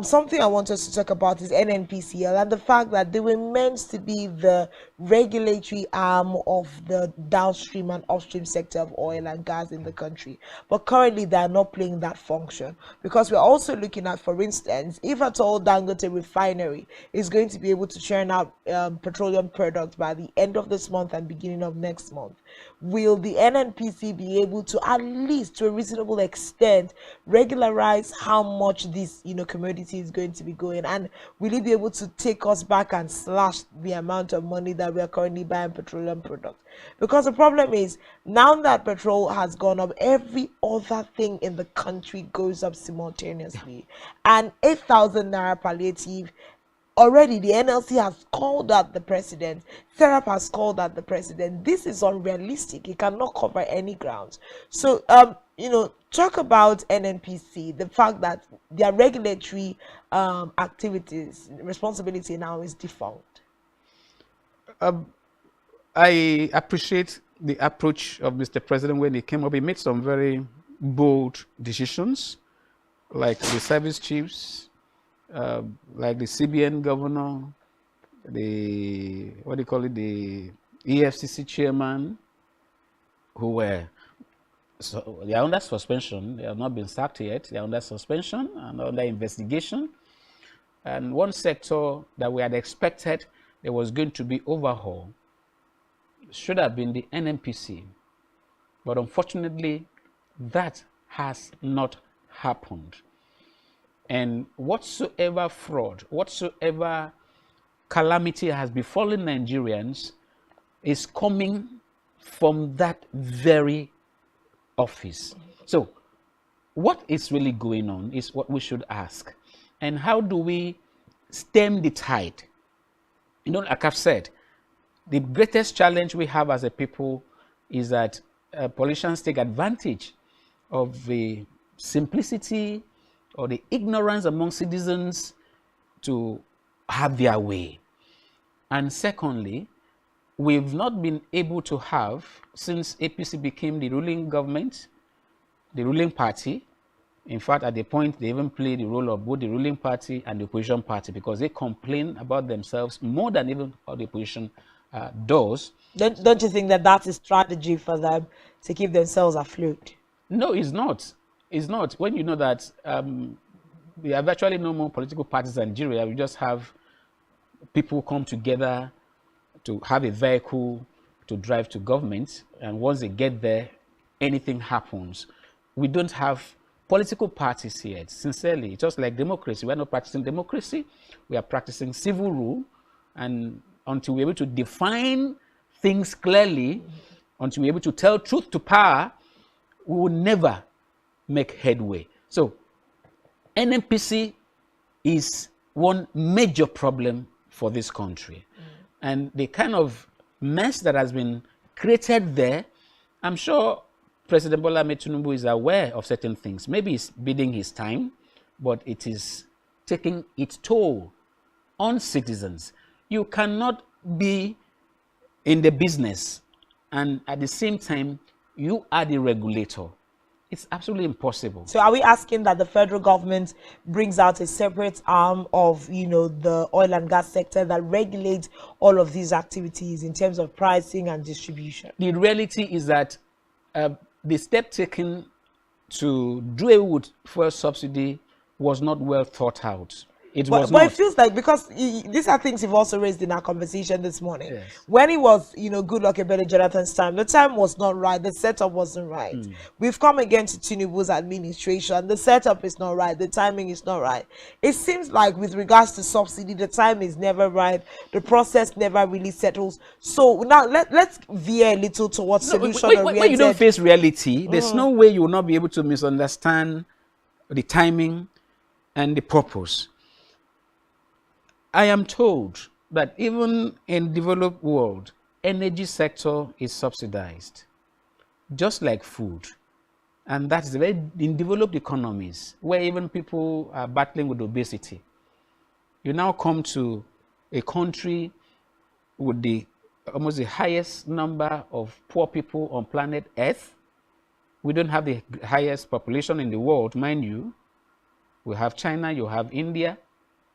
Something I want us to talk about is NNPCL and the fact that they were meant to be the regulatory arm of the downstream and upstream sector of oil and gas in the country. But currently, they are not playing that function, because we're also looking at, for instance, if at all Dangote refinery is going to be able to churn out petroleum products by the end of this month and beginning of next month, will the NNPC be able to, at least to a reasonable extent, regularize how much this commodity is going to be going, and will it be able to take us back and slash the amount of money that we are currently buying petroleum products? Because the problem is, now that petrol has gone up, every other thing in the country goes up simultaneously, and 8,000 naira palliative. Already, the NLC has called out the president. Serap has called out the president. This is unrealistic. It cannot cover any grounds. So, talk about NNPC, the fact that their regulatory activities, responsibility now is defunct. I appreciate the approach of Mr. President when he came up. He made some very bold decisions, like the service chiefs, like the CBN governor, the EFCC chairman, who were, so they are under suspension. They have not been sacked yet. They are under suspension and under investigation. And one sector that we had expected there was going to be overhaul should have been the NNPC. But unfortunately, that has not happened. And whatsoever fraud, whatsoever calamity has befallen Nigerians is coming from that very office. So what is really going on is what we should ask. And how do we stem the tide? Like I've said, the greatest challenge we have as a people is that politicians take advantage of the simplicity or the ignorance among citizens to have their way. And secondly, we've not been able to have, since APC became the ruling government, the ruling party. In fact, at the point, they even play the role of both the ruling party and the opposition party, because they complain about themselves more than even how the opposition does. Don't you think that that's a strategy for them to keep themselves afloat? No, it's not. It's not. When you know that we have virtually no more political parties in Nigeria, we just have people come together to have a vehicle to drive to government, and once they get there, anything happens. We don't have political parties here, sincerely, just like democracy, we're not practicing democracy, we are practicing civil rule, and until we're able to define things clearly, until we're able to tell truth to power, we will never make headway. So, NNPC is one major problem for this country. And the kind of mess that has been created there, I'm sure President Bola Ahmed Tinubu is aware of certain things. Maybe it's biding his time, but it is taking its toll on citizens. You cannot be in the business and at the same time, you are the regulator. It's absolutely impossible. So are we asking that the federal government brings out a separate arm of, the oil and gas sector that regulates all of these activities in terms of pricing and distribution? The reality is that the step taken to do away with fuel subsidy was not well thought out. But it feels like, because these are things you've also raised in our conversation this morning. Yes. When it was, Goodluck Ebele Jonathan's time, the time was not right. The setup wasn't right. We've come again to Tinubu's administration. The setup is not right. The timing is not right. It seems like with regards to subsidy, the time is never right. The process never really settles. So now let's veer a little towards solution-oriented. When you don't face reality, there's no way you will not be able to misunderstand the timing and the purpose. I am told that even in developed world, energy sector is subsidized, just like food. And that's in developed economies, where even people are battling with obesity. You now come to a country with almost the highest number of poor people on planet Earth. We don't have the highest population in the world, mind you. We have China, you have India,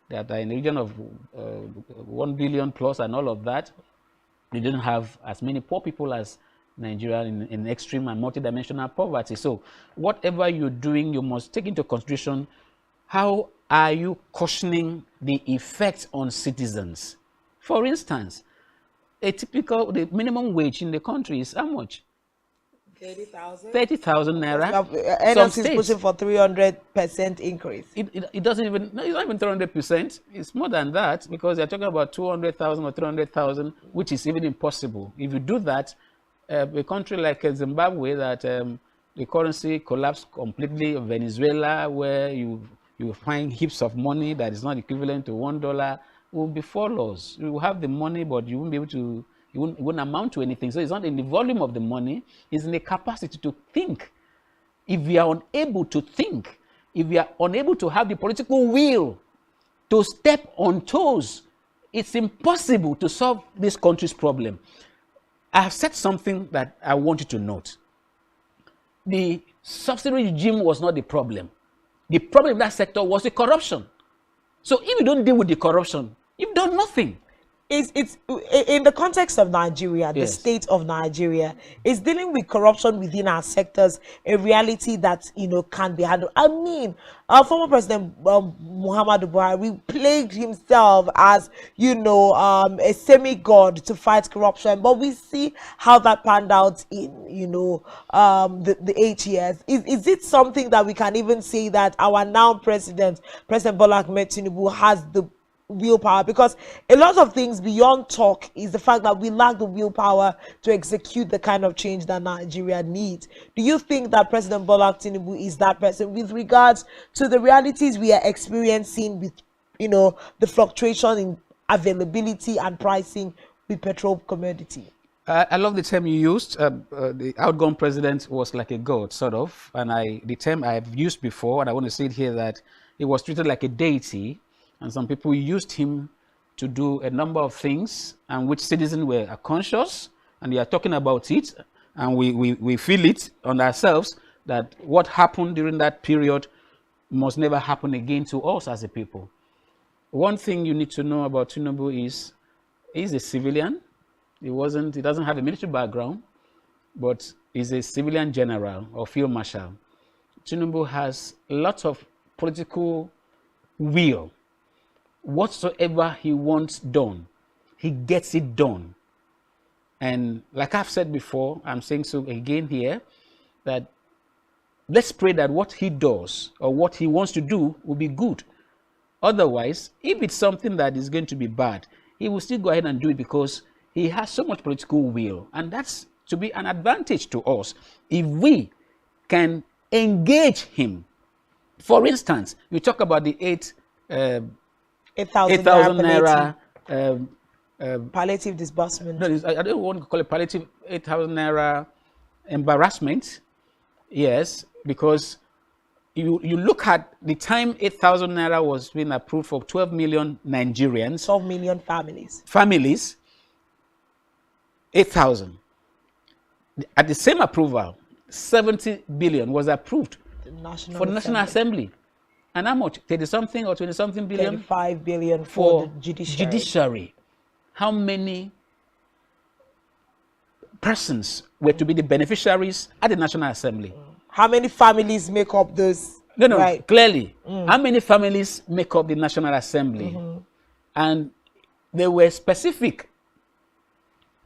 that are in the region of 1 billion plus and all of that. We didn't have as many poor people as Nigeria in extreme and multidimensional poverty. So whatever you're doing, you must take into consideration how are you cushioning the effect on citizens. For instance, the minimum wage in the country is how much? 30,000. 30,000 naira. NLC is pushing for 300% increase. It doesn't even, no, it's not even 300%. It's more than that, because they're talking about 200,000 or 300,000, which is even impossible. If you do that, a country like Zimbabwe, that the currency collapsed completely, Venezuela, where you find heaps of money that is not equivalent to $1, will be four laws. You will have the money, but you won't be able to. It wouldn't amount to anything. So it's not in the volume of the money, it's in the capacity to think. If we are unable to think, if we are unable to have the political will to step on toes, it's impossible to solve this country's problem. I have said something that I want you to note. The subsidy regime was not the problem. The problem in that sector was the corruption. So if you don't deal with the corruption, you've done nothing. It's in the context of Nigeria, the state of Nigeria is dealing with corruption within our sectors, a reality that can be handled. I mean, our former president Muhammadu Buhari plagued himself as a semi-god to fight corruption, but we see how that panned out in the 8 years. Is it something that we can even say that our now President Bola Ahmed Tinubu has the willpower? Because a lot of things beyond talk is the fact that we lack the willpower to execute the kind of change that Nigeria needs. Do you think that President Bola Tinubu is that person with regards to the realities we are experiencing with the fluctuation in availability and pricing with petrol commodity? I love the term you used. The outgoing president was like a god, sort of, and the term I have used before, and I want to say it here, that he was treated like a deity. And some people used him to do a number of things, and which citizens were conscious, and they are talking about it, and we feel it on ourselves that what happened during that period must never happen again to us as a people. One thing you need to know about Tinubu is he's a civilian. He doesn't have a military background, but he's a civilian general or field marshal. Tinubu has lots of political will. Whatsoever he wants done, he gets it done. And like I've said before, I'm saying so again here, that let's pray that what he does or what he wants to do will be good. Otherwise, if it's something that is going to be bad, he will still go ahead and do it because he has so much political will. And that's to be an advantage to us. If we can engage him, for instance, you talk about the 8,000 naira palliative disbursement. No, I don't want to call it palliative 8,000 naira embarrassment. Yes, because you look at the time 8,000 naira was being approved for 12 million Nigerians. 12 million families. Families, 8,000. At the same approval, 70 billion was approved for the National Assembly. And how much? 30-something or 20-something billion? 35 billion for the judiciary. How many persons were to be the beneficiaries at the National Assembly? How many families make up those? No, right? Clearly. How many families make up the National Assembly? And they were specific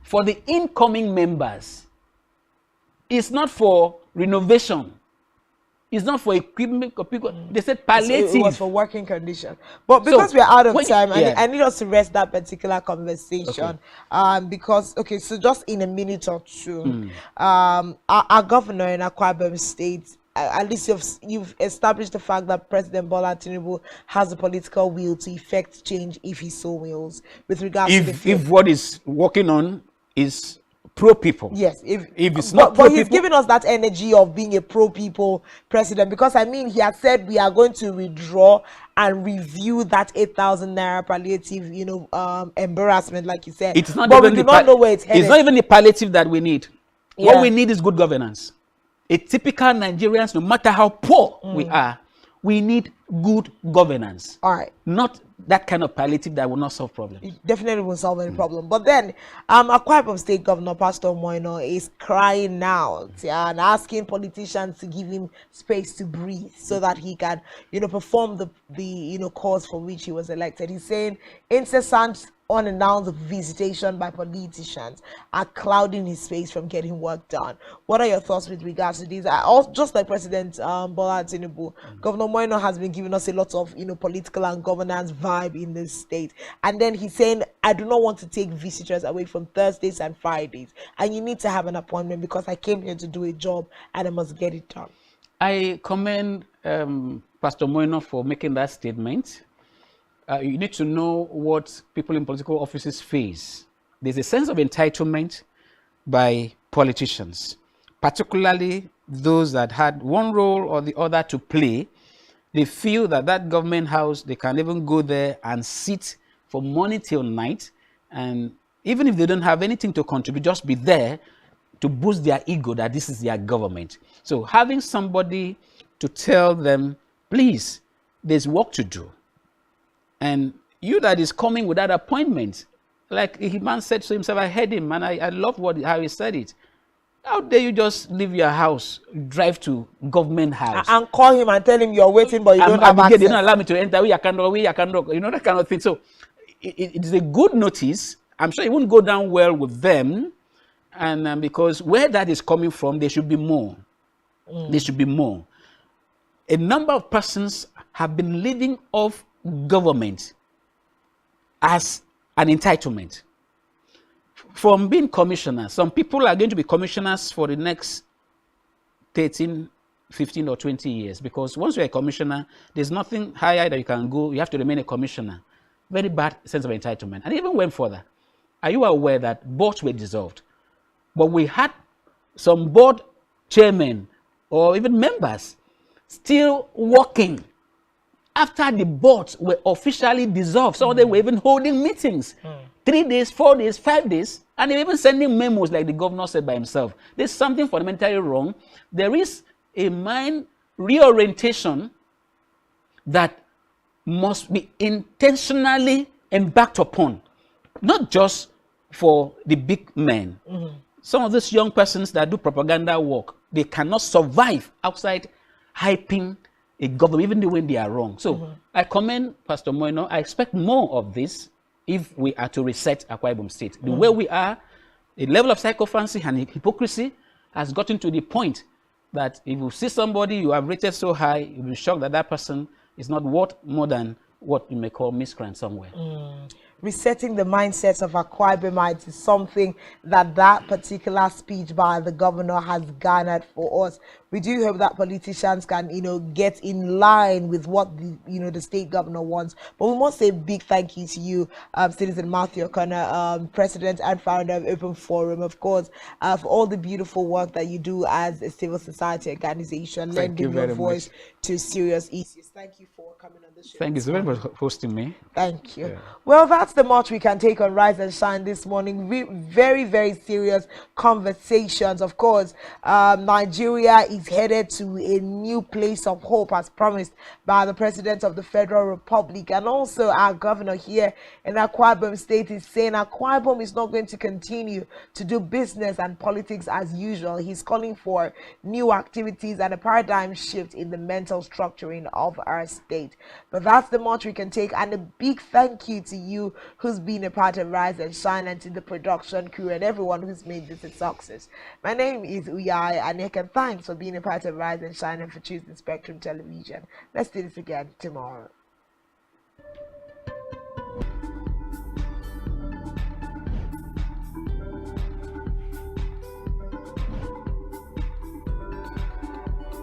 for the incoming members. It's not for renovation. It's not for equipment. They said palliative. It was for working conditions. But because we're out of time, I need us to rest that particular conversation. Because, so just in a minute or two, our governor in Akwa Ibom State, at least you've established the fact that President Bola Tinubu has the political will to effect change if he so wills with regards to if what is working on is pro-people. Yes, if it's not but he's giving us that energy of being a pro-people president, because I mean he has said we are going to withdraw and review that 8,000 naira palliative, embarrassment, like you said. It's not but even we do not know where it's headed. It's not even the palliative that we need. What we need is good governance. A typical Nigerians, no matter how poor we are, we need good governance. All right. Not that kind of palliative that will not solve problems. It definitely won't solve any problem. But then, Akwa Ibom State Governor Pastor Moino is crying out and asking politicians to give him space to breathe so that he can, perform the cause for which he was elected. He's saying incessant, unannounced visitation by politicians are clouding his space from getting work done. What are your thoughts with regards to this? Just like President Bola Tinubu, Governor Moino has been giving us a lot of political and governance vibe in this state, and then he's saying, I do not want to take visitors away from Thursdays and Fridays, and you need to have an appointment because I came here to do a job and I must get it done. I commend Pastor Moino for making that statement. You need to know what people in political offices face. There's a sense of entitlement by politicians, particularly those that had one role or the other to play. They feel that government house, they can even go there and sit from morning till night. And even if they don't have anything to contribute, just be there to boost their ego that this is their government. So having somebody to tell them, please, there's work to do. And you that is coming without appointment, like the man said to himself, I heard him and I love how he said it. How dare you just leave your house, drive to government house and call him and tell him you're waiting, but you don't have access. They don't allow me to enter. We can that kind of thing. So it is a good notice. I'm sure it won't go down well with them, and because where that is coming from, there should be more. There should be more. A number of persons have been living off government as an entitlement. From being commissioners, some people are going to be commissioners for the next 13, 15 or 20 years, because once you're a commissioner, there's nothing higher that you can go. You have to remain a commissioner. Very bad sense of entitlement. And even went further. Are you aware that boards were dissolved? But we had some board chairmen or even members still working after the boards were officially dissolved. Some of them were even holding meetings. 3 days, 4 days, 5 days, and they're even sending memos like the governor said by himself. There's something fundamentally wrong. There is a mind reorientation that must be intentionally embarked upon, not just for the big men. Some of these young persons that do propaganda work, they cannot survive outside hyping a government, even when they are wrong. So I commend Pastor Moino. I expect more of this if we are to reset Akwa Ibom State. The way we are, the level of sycophancy and hypocrisy has gotten to the point that if you see somebody you have rated so high, you'll be shocked that that person is not worth more than what you may call miscreant somewhere. Resetting the mindsets of Akwa Ibom is something that particular speech by the governor has garnered for us. We do hope that politicians can, get in line with what the state governor wants. But we must say a big thank you to you, Citizen Matthew O'Connor, President and founder of Open Forum, of course, for all the beautiful work that you do as a civil society organization, lending your voice to serious issues. Thank you for coming on the show. Thank you so very much for hosting me. Thank you. Yeah. Well, that's the much we can take on Rise and Shine this morning. Very, very serious conversations. Of course, Nigeria is headed to a new place of hope as promised by the President of the Federal Republic. And also our governor here in Akwa Ibom State is saying Akwa Ibom is not going to continue to do business and politics as usual. He's calling for new activities and a paradigm shift in the mental structuring of our state. But that's the much we can take, and a big thank you to you who's been a part of Rise and Shine, and to the production crew and everyone who's made this a success. My name is Uyai Anek, and thanks for being a part of Rise and Shine and for choosing Spectrum Television. Let's do this again tomorrow.